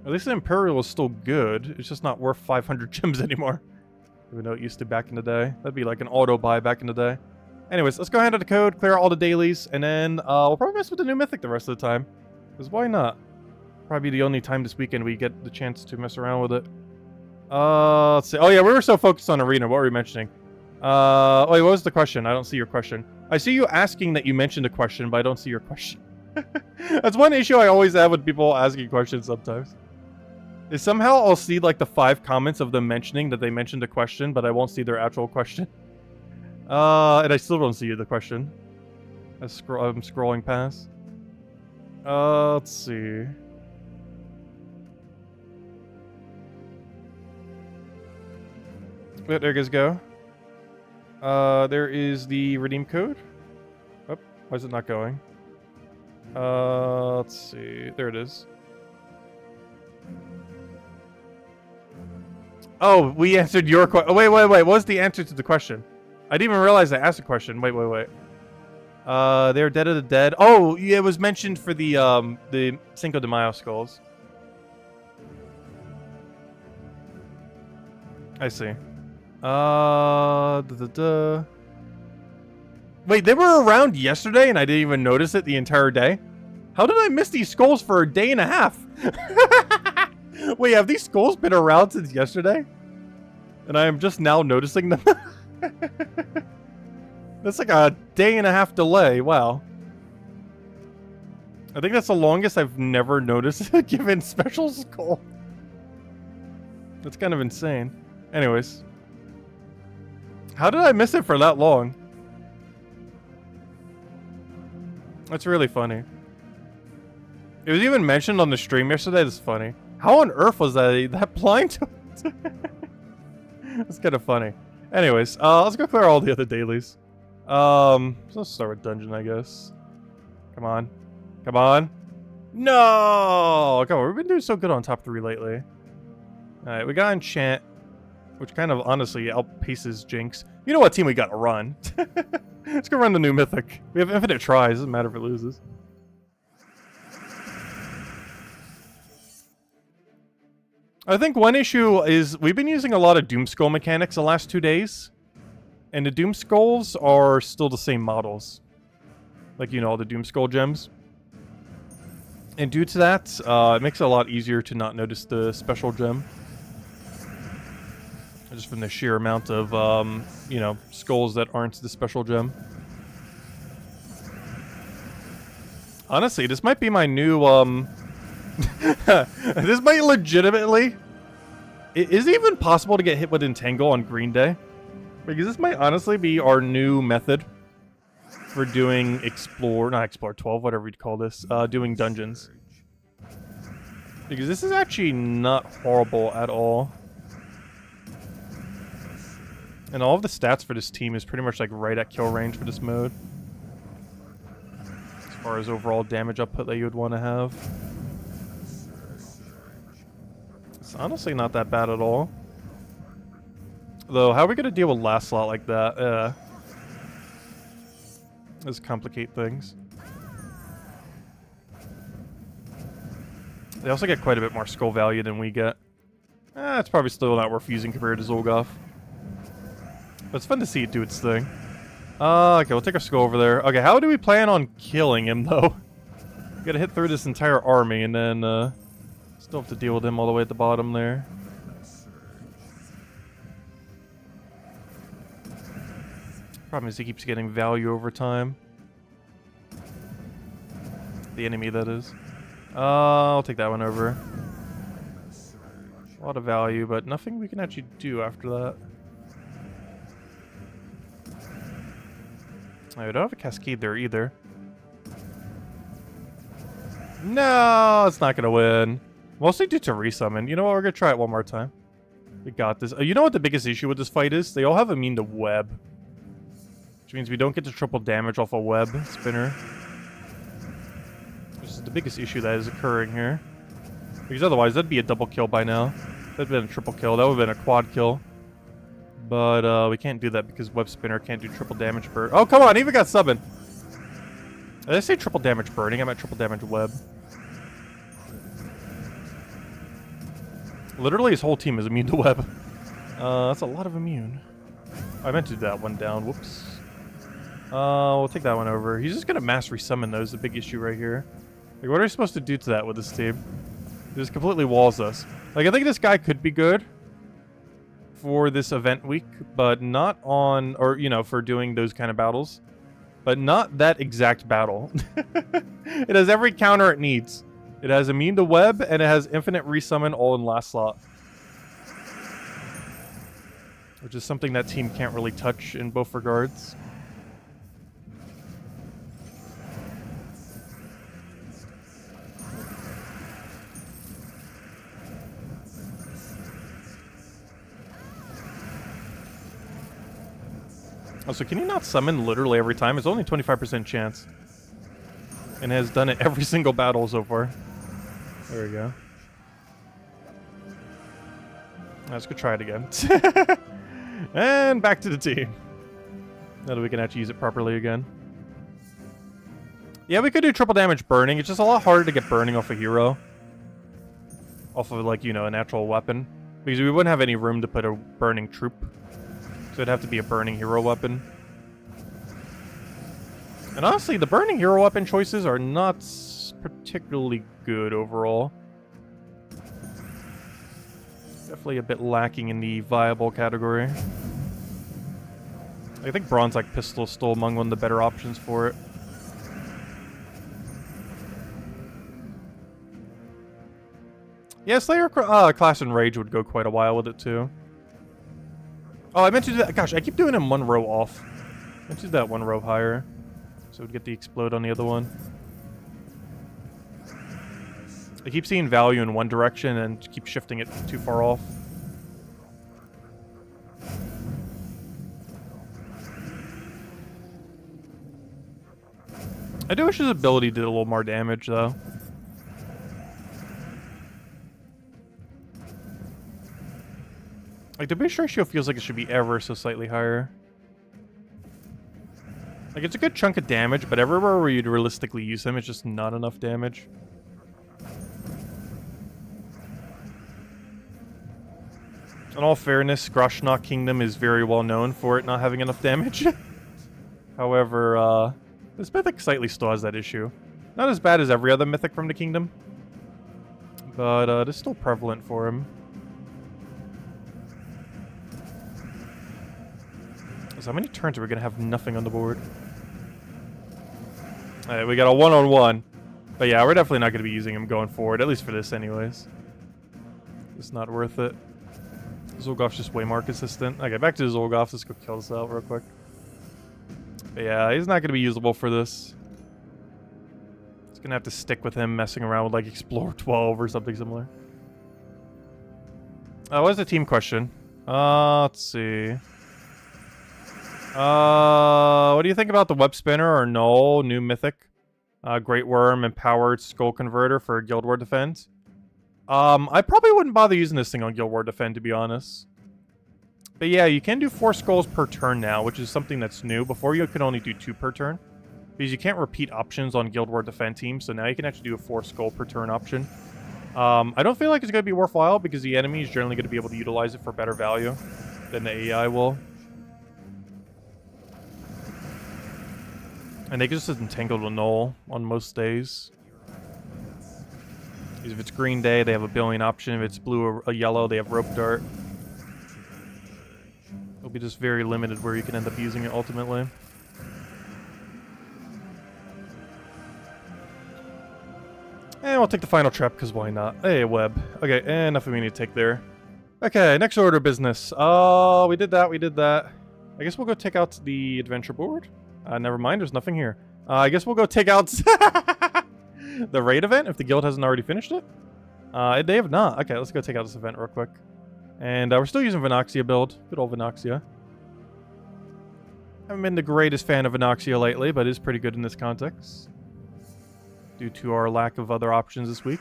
At least the Imperial is still good. It's just not worth 500 gems anymore. Even though it used to back in the day. That'd be like an auto buy back in the day. Anyways, let's go ahead to the code, clear all the dailies, and then we'll probably mess with the new Mythic the rest of the time. Because why not? Probably the only time this weekend we get the chance to mess around with it. Let's see. Oh yeah, we were so focused on arena. What were we mentioning? Wait, what was the question? I don't see your question. I see you asking that you mentioned a question, but I don't see your question. That's one issue I always have with people asking questions sometimes. Is somehow I'll see like the 5 comments of them mentioning that they mentioned a question, but I won't see their actual question. And I still don't see the question. I'm scrolling past. Let's see. Wait, there you guys go. There is the redeem code. Oh, why is it not going? Let's see. There it is. Oh, we answered your question. Oh, wait. What was the answer to the question? I didn't even realize I asked a question. Wait. They're Dead of the Dead. Oh, yeah, it was mentioned for the Cinco de Mayo skulls. I see. Wait, they were around yesterday and I didn't even notice it the entire day? How did I miss these skulls for a day and a half? Wait, have these skulls been around since yesterday? And I am just now noticing them? That's like a day and a half delay. Wow. I think that's the longest I've never noticed a given special skull. That's kind of insane. Anyways. How did I miss it for that long? That's really funny. It was even mentioned on the stream yesterday. That's funny. How on earth was that blind to it? That's kind of funny. Anyways, let's go clear all the other dailies. So let's start with dungeon, I guess. Come on. Come on. No! Come on, we've been doing so good on top 3 lately. Alright, we got enchant, which kind of honestly outpaces Jinx. You know what team we gotta run. Let's go run the new Mythic. We have infinite tries, doesn't matter if it loses. I think one issue is we've been using a lot of Doomskull mechanics the last 2 days. And the Doomskulls are still the same models. Like, you know, the Doomskull gems. And due to that, it makes it a lot easier to not notice the special gem. Just from the sheer amount of, you know, skulls that aren't the special gem. Honestly, this might be my new, this might legitimately... Is it even possible to get hit with Entangle on Green Day? Because this might honestly be our new method for doing not Explore 12, whatever you'd call this, doing dungeons. Because this is actually not horrible at all. And all of the stats for this team is pretty much like right at kill range for this mode. As far as overall damage output that you would want to have. It's honestly not that bad at all. Though, how are we going to deal with last slot like that? Does complicate things. They also get quite a bit more skull value than we get. It's probably still not worth using compared to Zolgoth. But it's fun to see it do its thing. Okay, we'll take our skull over there. Okay, how do we plan on killing him, though? We gotta hit through this entire army, and then, still have to deal with him all the way at the bottom there. Problem is he keeps getting value over time. The enemy, that is. I'll take that one over. A lot of value, but nothing we can actually do after that. I don't have a cascade there either. No, it's not gonna win. Mostly due to resummon. You know what? We're gonna try it one more time. We got this. You know what the biggest issue with this fight is? They all have immune to web. Which means we don't get to triple damage off a web spinner. Which is the biggest issue that is occurring here. Because otherwise, that'd be a double kill by now. That'd been a triple kill. That would have been a quad kill. But we can't do that because web spinner can't do triple damage burn. Oh, come on. He even got summoned. Did I say triple damage burning? I meant triple damage web. Literally, his whole team is immune to web. That's a lot of immune. I meant to do that one down. Whoops. We'll take that one over. He's just gonna mass resummon, though, is the big issue right here. Like, what are we supposed to do to that with this team? He just completely walls us. Like, I think this guy could be good for this event week, but not on, or, you know, for doing those kind of battles. But not that exact battle. It has every counter it needs. It has immune to web, and it has infinite resummon all in last slot. Which is something that team can't really touch in both regards. Also, can you not summon literally every time? It's only 25% chance. And has done it every single battle so far. There we go. Let's go try it again. And back to the team. Now that we can actually use it properly again. Yeah, we could do triple damage burning. It's just a lot harder to get burning off a hero. Off of, like, you know, a natural weapon. Because we wouldn't have any room to put a burning troop. So it'd have to be a burning hero weapon. And honestly, the burning hero weapon choices are not particularly good overall. Definitely a bit lacking in the viable category. I think Bronze like Pistol is still among one of the better options for it. Yeah, Slayer Class and Rage would go quite a while with it too. Oh, I meant to do that. Gosh, I keep doing him one row off. I meant to do that one row higher. So we'd get the explode on the other one. I keep seeing value in one direction and keep shifting it too far off. I do wish his ability did a little more damage, though. Like, the base ratio feels like it should be ever so slightly higher. Like, it's a good chunk of damage, but everywhere where you'd realistically use him, it's just not enough damage. In all fairness, Groshnok Kingdom is very well known for it not having enough damage. However, this Mythic slightly still has that issue. Not as bad as every other Mythic from the Kingdom, but it is still prevalent for him. So how many turns are we going to have nothing on the board? Alright, we got a one-on-one. But yeah, we're definitely not going to be using him going forward, at least for this anyways. It's not worth it. Zolgoth's just way more consistent. Okay, back to Zolgoth. Let's go kill this out real quick. But yeah, he's not going to be usable for this. It's going to have to stick with him messing around with like Explore 12 or something similar. What is the team question? Let's see. What do you think about the Web Spinner or Null, new Mythic? Great Worm, Empowered Skull Converter for Guild War Defend. I probably wouldn't bother using this thing on Guild War Defend, to be honest. But yeah, you can do 4 skulls per turn now, which is something that's new. Before you could only do 2 per turn. Because you can't repeat options on Guild War Defend teams, so now you can actually do a 4 skull per turn option. I don't feel like it's going to be worthwhile because the enemy is generally going to be able to utilize it for better value than the AI will. And they can just entangle the Null on most days. Because if it's green day, they have a billion option. If it's blue or yellow, they have Rope Dart. It'll be just very limited where you can end up using it ultimately. And we'll take the final trap, because why not? Hey, web. Okay, and nothing we need to take there. Okay, next order of business. We did that, we did that. I guess we'll go take out the adventure board. Never mind, there's nothing here. I guess we'll go take out the raid event if the guild hasn't already finished it. They have not. Okay, let's go take out this event real quick. And we're still using Vinoxia build. Good old Vinoxia. Haven't been the greatest fan of Vinoxia lately, but it is pretty good in this context. Due to our lack of other options this week.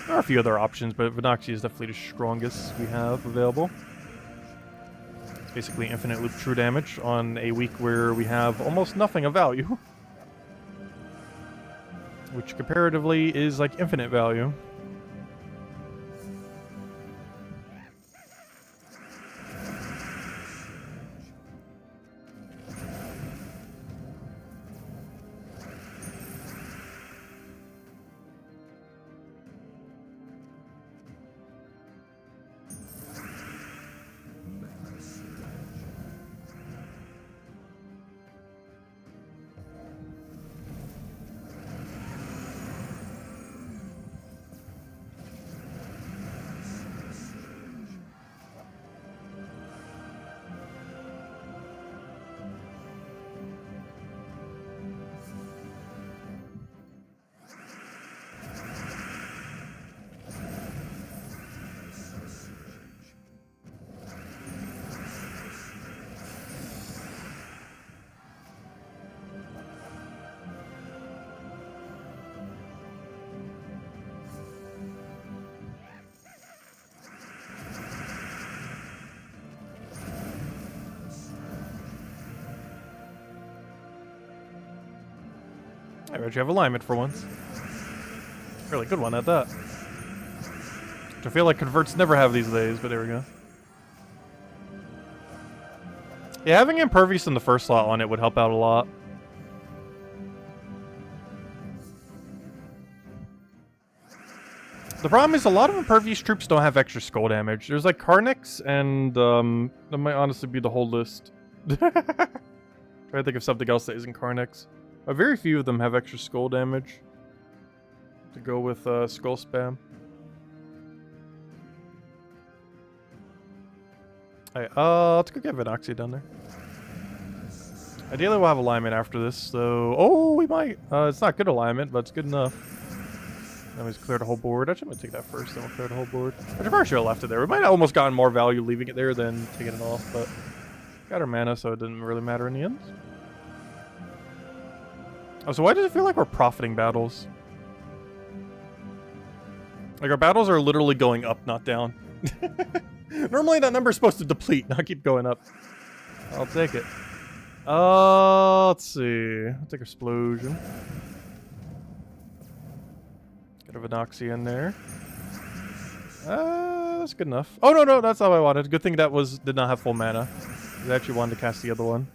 There are a few other options, but Vinoxia is definitely the strongest we have available. It's basically infinite loop true damage on a week where we have almost nothing of value. Which comparatively is like infinite value. I bet you have alignment for once. Really good one at that. Which I feel like converts never have these days, but there we go. Yeah, having Impervious in the first slot on it would help out a lot. The problem is a lot of Impervious troops don't have extra skull damage. There's like Karnix and that might honestly be the whole list. Try to think of something else that isn't Karnix. Very few of them have extra skull damage to go with skull spam. Alright, let's go get Vinoxia down there. Ideally we'll have alignment after this, so... Oh, we might! It's not good alignment, but it's good enough. Then we just clear the whole board. Actually, I'm gonna take that first, then we'll clear the whole board. I probably should have left it there. We might have almost gotten more value leaving it there than taking it off, but... Got our mana, so it didn't really matter in the end. Oh, so why does it feel like we're profiting battles? Like, our battles are literally going up, not down. Normally that number is supposed to deplete, not keep going up. I'll take it. Let's see. I'll take Explosion. Get a Vinoxia in there. That's good enough. Oh, no, that's all I wanted. Good thing that did not have full mana. I actually wanted to cast the other one.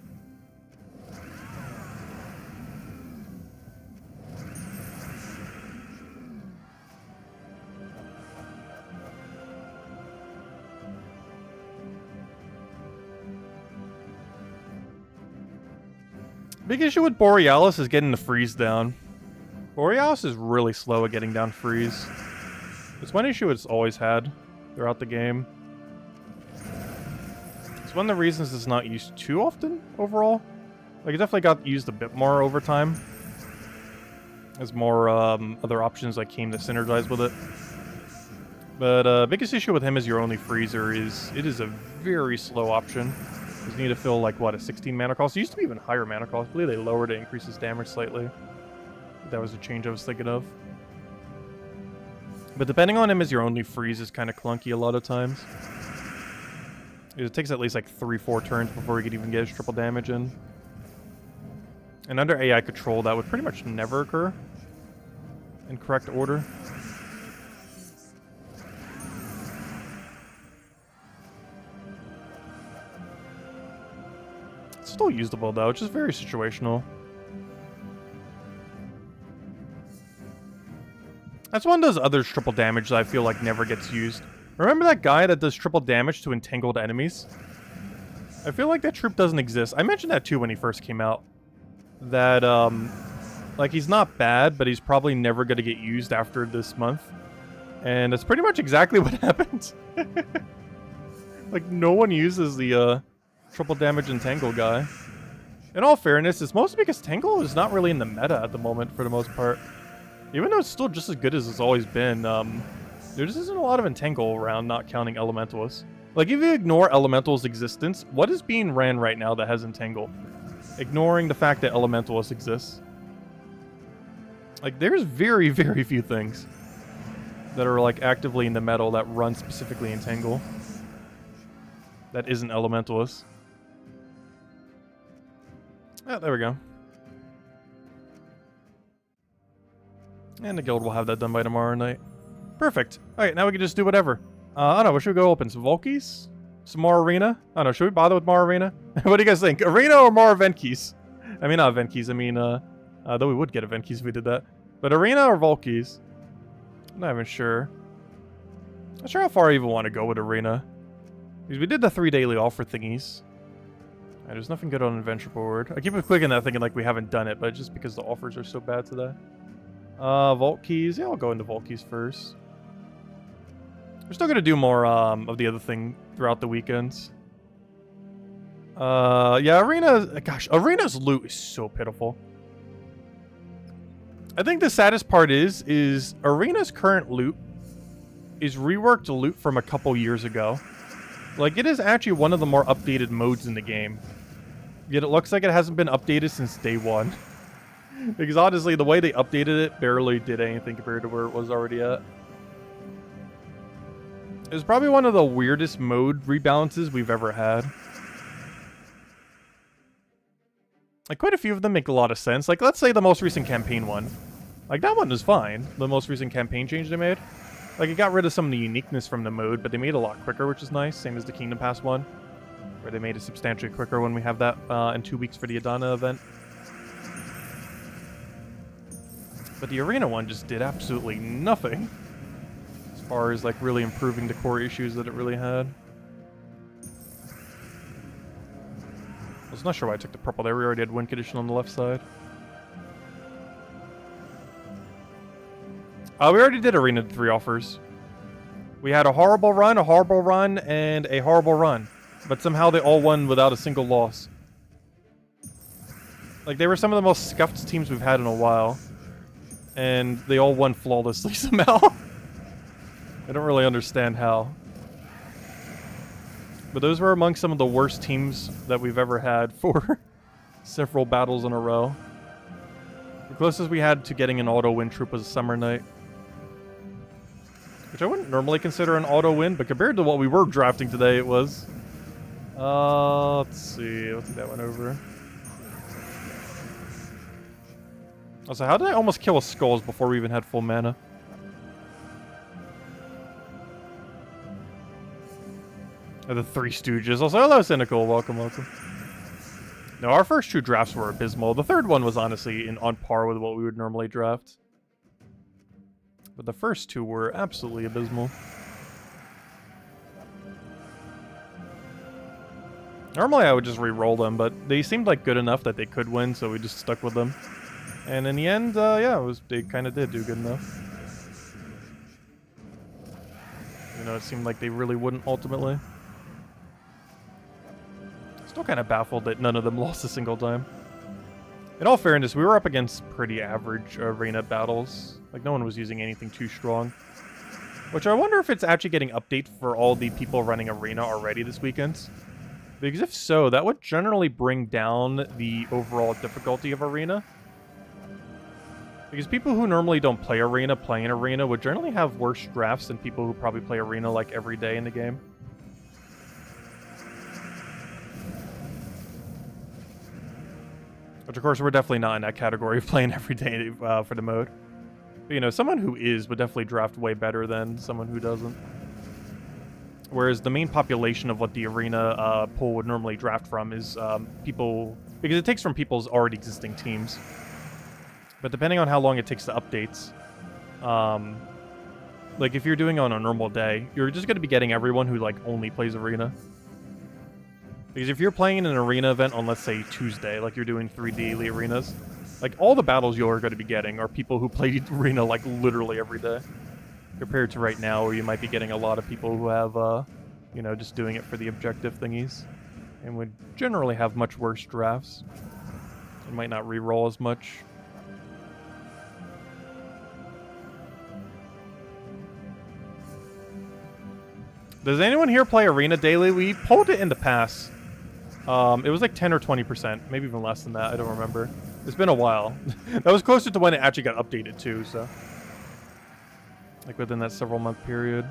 Big issue with Borealis is getting the freeze down. Borealis is really slow at getting down freeze. It's one issue it's always had throughout the game. It's one of the reasons it's not used too often overall. Like, it definitely got used a bit more over time. As more other options like came to synergize with it. But biggest issue with him as your only freezer is it is a very slow option. You need to fill, like, what, a 16 mana cost? It used to be even higher mana cost. I believe they lowered it, increases damage slightly. That was a change I was thinking of. But depending on him as your only freeze is kind of clunky a lot of times. It takes at least, like, 3-4 turns before we could even get his triple damage in. And under AI control, that would pretty much never occur in correct order. Still usable though, it's just very situational. That's one of those other triple damage that I feel like never gets used. Remember that guy that does triple damage to entangled enemies? I feel like that troop doesn't exist. I mentioned that too when he first came out. That, like, he's not bad, but he's probably never going to get used after this month. And that's pretty much exactly what happened. Like, no one uses the, triple damage entangle guy. In all fairness, it's mostly because Tangle is not really in the meta at the moment for the most part. Even though it's still just as good as it's always been, there just isn't a lot of Entangle around, not counting Elementalists. Like, if you ignore Elemental's existence, what is being ran right now that has Entangle? Ignoring the fact that Elementalist exists. Like, there's very, very few things that are, like, actively in the metal that run specifically Entangle. That isn't Elementalist. Oh, there we go. And the guild will have that done by tomorrow night. Perfect. Alright, now we can just do whatever. I don't know, what should we go open? Some Volkies? Some more Arena? I don't know, should we bother with more Arena? What do you guys think? Arena or more event keys? I mean, not event keys, I mean, though we would get event keys if we did that. But Arena or Volkies? I'm not even sure. Not sure how far I even want to go with Arena. Because we did the 3 daily offer thingies. And there's nothing good on Adventure Board. I keep clicking that thinking like we haven't done it, but just because the offers are so bad today. Vault keys. Yeah, I'll go into Vault keys first. We're still gonna do more of the other thing throughout the weekends. Yeah, Arena. Gosh, Arena's loot is so pitiful. I think the saddest part is Arena's current loot is reworked loot from a couple years ago. Like, it is actually one of the more updated modes in the game. Yet it looks like it hasn't been updated since day one. Because honestly, the way they updated it barely did anything compared to where it was already at. It was probably one of the weirdest mode rebalances we've ever had. Like, quite a few of them make a lot of sense. Like, let's say the most recent campaign one. Like, that one was fine. The most recent campaign change they made. Like, it got rid of some of the uniqueness from the mode, but they made it a lot quicker, which is nice. Same as the Kingdom Pass one, where they made it substantially quicker when we have that in 2 weeks for the Adana event. But the Arena one just did absolutely nothing. As far as, like, really improving the core issues that it really had. I was not sure why I took the purple there. We already had win condition on the left side. We already did Arena 3 offers. We had a horrible run, and a horrible run. But somehow they all won without a single loss. Like, they were some of the most scuffed teams we've had in a while. And they all won flawlessly somehow. I don't really understand how. But those were among some of the worst teams that we've ever had for several battles in a row. The closest we had to getting an auto win troop was a Summer Night. Which I wouldn't normally consider an auto win, but compared to what we were drafting today, it was. Let's see. Let's take that one over. Also, how did I almost kill a Skulls before we even had full mana? The Three Stooges. Also, hello, Cynical. Welcome, welcome. No, our first 2 drafts were abysmal. The third one was honestly on par with what we would normally draft. But the first 2 were absolutely abysmal. Normally I would just re-roll them, but they seemed like good enough that they could win, so we just stuck with them. And in the end, yeah, they kind of did do good enough. You know, it seemed like they really wouldn't ultimately. Still kind of baffled that none of them lost a single time. In all fairness, we were up against pretty average Arena battles. Like, no one was using anything too strong. Which I wonder if it's actually getting updated for all the people running Arena already this weekend. Because if so, that would generally bring down the overall difficulty of Arena. Because people who normally don't play Arena playing Arena would generally have worse drafts than people who probably play Arena like every day in the game. Which, of course, we're definitely not in that category of playing every day for the mode. But, you know, someone who is would definitely draft way better than someone who doesn't. Whereas the main population of what the Arena pool would normally draft from is people... Because it takes from people's already existing teams. But depending on how long it takes to updates... like, if you're doing it on a normal day, you're just going to be getting everyone who, like, only plays Arena. Because if you're playing in an Arena event on, let's say, Tuesday, like you're doing 3 daily arenas, like, all the battles you're going to be getting are people who play Arena, like, literally every day. Compared to right now, where you might be getting a lot of people who have, you know, just doing it for the objective thingies. And would generally have much worse drafts. It might not re-roll as much. Does anyone here play Arena daily? We pulled it in the past. It was like 10 or 20%, maybe even less than that. I don't remember. It's been a while. That was closer to when it actually got updated too, so. Like within that several month period.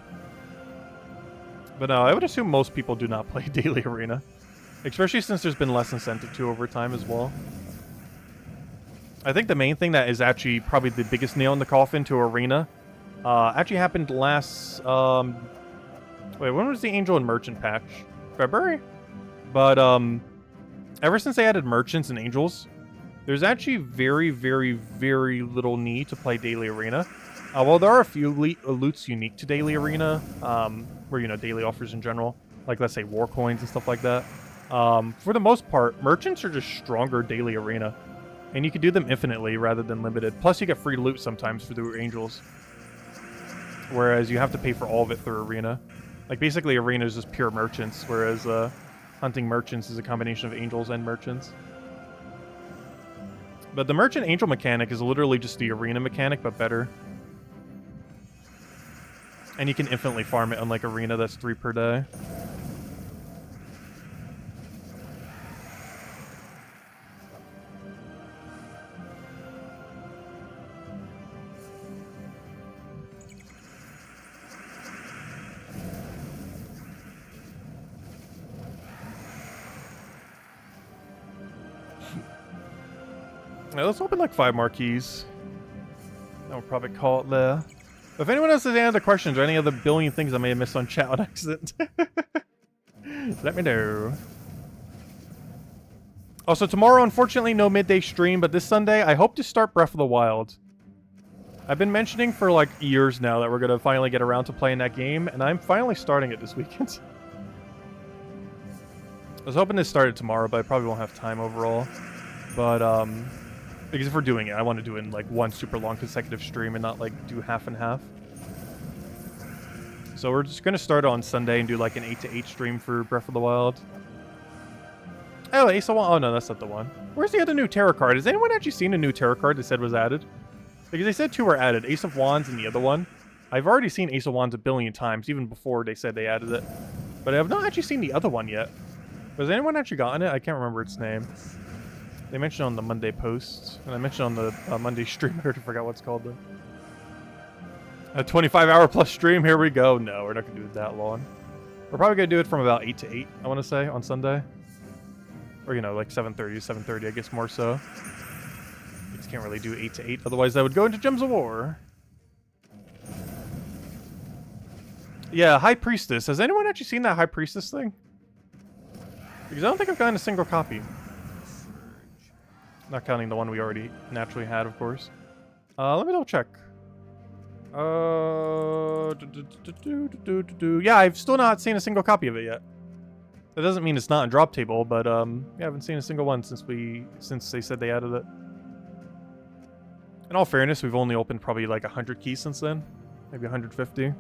But no, I would assume most people do not play daily Arena. Especially since there's been less incentive to over time as well. I think the main thing that is actually probably the biggest nail in the coffin to Arena actually happened last... wait, when was the Angel and Merchant patch? February? But ever since they added Merchants and Angels, there's actually very, very, very little need to play daily Arena. Well, there are a few loots unique to daily Arena, where, you know, daily offers in general. Like, let's say, war coins and stuff like that. For the most part, Merchants are just stronger daily Arena. And you can do them infinitely rather than limited. Plus, you get free loot sometimes through Angels. Whereas you have to pay for all of it through Arena. Like, basically, Arena is just pure Merchants, whereas hunting Merchants is a combination of Angels and Merchants. But the Merchant Angel mechanic is literally just the Arena mechanic, but better. And you can infinitely farm it, unlike Arena, that's 3 per day. Now, let's open like 5 more keys. Then we'll probably call it there. If anyone else has any other questions or any other billion things I may have missed on chat on accident, let me know. Also, tomorrow, unfortunately, no midday stream, but this Sunday, I hope to start Breath of the Wild. I've been mentioning for like years now that we're going to finally get around to playing that game, and I'm finally starting it this weekend. I was hoping to start it tomorrow, but I probably won't have time overall. But, because if we're doing it, I want to do it in like one super long consecutive stream and not like do half and half. So we're just going to start on Sunday and do like an 8 to 8 stream for Breath of the Wild. Oh, Ace of Wands. Oh no, that's not the one. Where's the other new tarot card? Has anyone actually seen a new tarot card they said was added? Because they said 2 were added. Ace of Wands and the other one. I've already seen Ace of Wands a billion times, even before they said they added it. But I have not actually seen the other one yet. Has anyone actually gotten it? I can't remember its name. They mentioned on the Monday post, and I mentioned on the Monday stream. I already forgot what's called though. A 25-hour plus stream. Here we go. No, we're not gonna do it that long. We're probably gonna do it from about 8 to 8. I want to say on Sunday, or you know, like 7:30 to 7:30. I guess more so. You just can't really do 8 to 8. Otherwise, that would go into Gems of War. Yeah, High Priestess. Has anyone actually seen that High Priestess thing? Because I don't think I've gotten a single copy. Not counting the one we already naturally had, of course. Let me double check. Yeah, I've still not seen a single copy of it yet. That doesn't mean it's not in drop table, but yeah, I haven't seen a single one since they said they added it. In all fairness, we've only opened probably like 100 keys since then, maybe 150.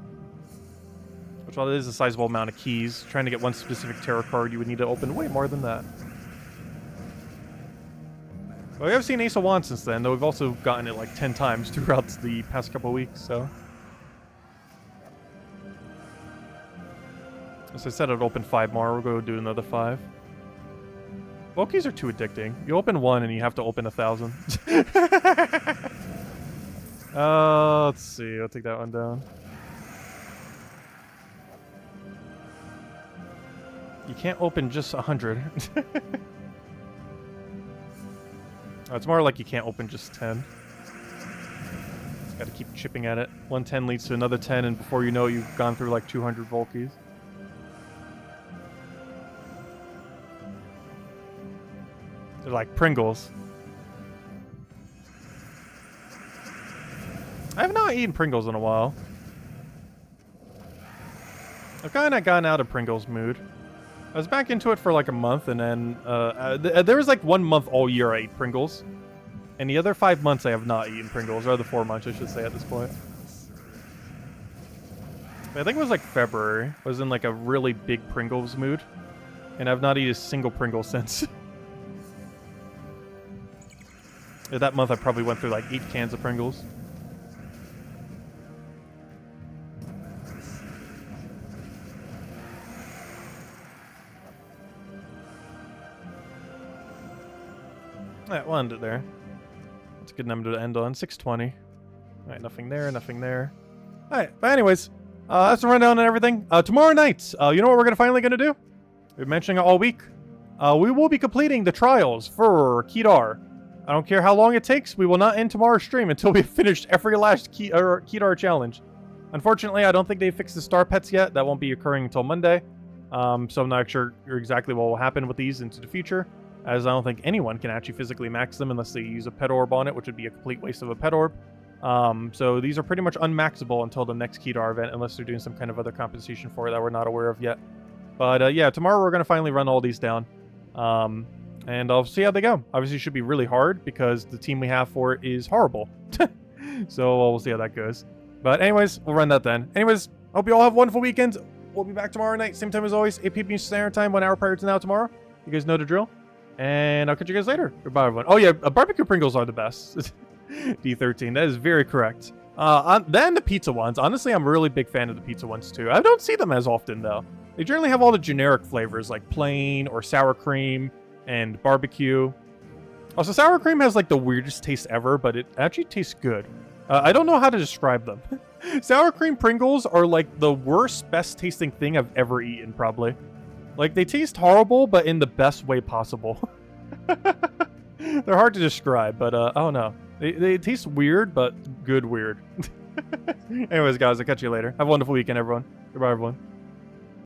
Which, while it is a sizable amount of keys, trying to get one specific tarot card, you would need to open way more than that. Well, we have seen Ace of Wands since then, though we've also gotten it like 10 times throughout the past couple weeks, so. As I said, I'd open 5 more. We'll go do another 5. Well, keys are too addicting. You open 1 and you have to open 1,000. Let's see. I'll take that one down. You can't open just 100. It's more like you can't open just 10. Just gotta keep chipping at it. 1 10 leads to another 10, and before you know it, you've gone through like 200 Volkies. They're like Pringles. I have not eaten Pringles in a while. I've kind of gotten out of Pringles mood. I was back into it for like a month, and then there was like 1 month all year I ate Pringles. And the other 5 months I have not eaten Pringles, or the 4 months I should say at this point. I think it was like February. I was in like a really big Pringles mood. And I've not eaten a single Pringle since. That month I probably went through like 8 cans of Pringles. Alright, we'll end it there. That's a good number to end on. 6:20. Alright, nothing there, nothing there. Alright, but anyways, that's the rundown and everything. Tomorrow night, you know what we're finally gonna do? We've been mentioning it all week. We will be completing the trials for Kedar. I don't care how long it takes, we will not end tomorrow's stream until we've finished every last Kedar challenge. Unfortunately, I don't think they fixed the star pets yet. That won't be occurring until Monday. So I'm not sure exactly what will happen with these into the future, as I don't think anyone can actually physically max them unless they use a pet orb on it, which would be a complete waste of a pet orb. So these are pretty much unmaxable until the next Kedar event, unless they're doing some kind of other compensation for it that we're not aware of yet. But yeah, tomorrow we're going to finally run all these down. And I'll see how they go. Obviously, it should be really hard because the team we have for it is horrible. So we'll see how that goes. But anyways, we'll run that then. Anyways, hope you all have a wonderful weekend. We'll be back tomorrow night, same time as always, 8 p.m. Standard Time, 1 hour prior to now tomorrow. You guys know the drill. And I'll catch you guys later. Goodbye, everyone. Oh yeah, barbecue Pringles are the best. D13, that is very correct. Then the pizza ones. Honestly, I'm a really big fan of the pizza ones too. I don't see them as often though. They generally have all the generic flavors like plain or sour cream and barbecue. Also, sour cream has like the weirdest taste ever, but it actually tastes good. I don't know how to describe them. Sour cream Pringles are like the worst, best tasting thing I've ever eaten, probably. Like, they taste horrible, but in the best way possible. They're hard to describe, but I don't know. They taste weird, but good weird. Anyways, guys, I'll catch you later. Have a wonderful weekend, everyone. Goodbye, everyone.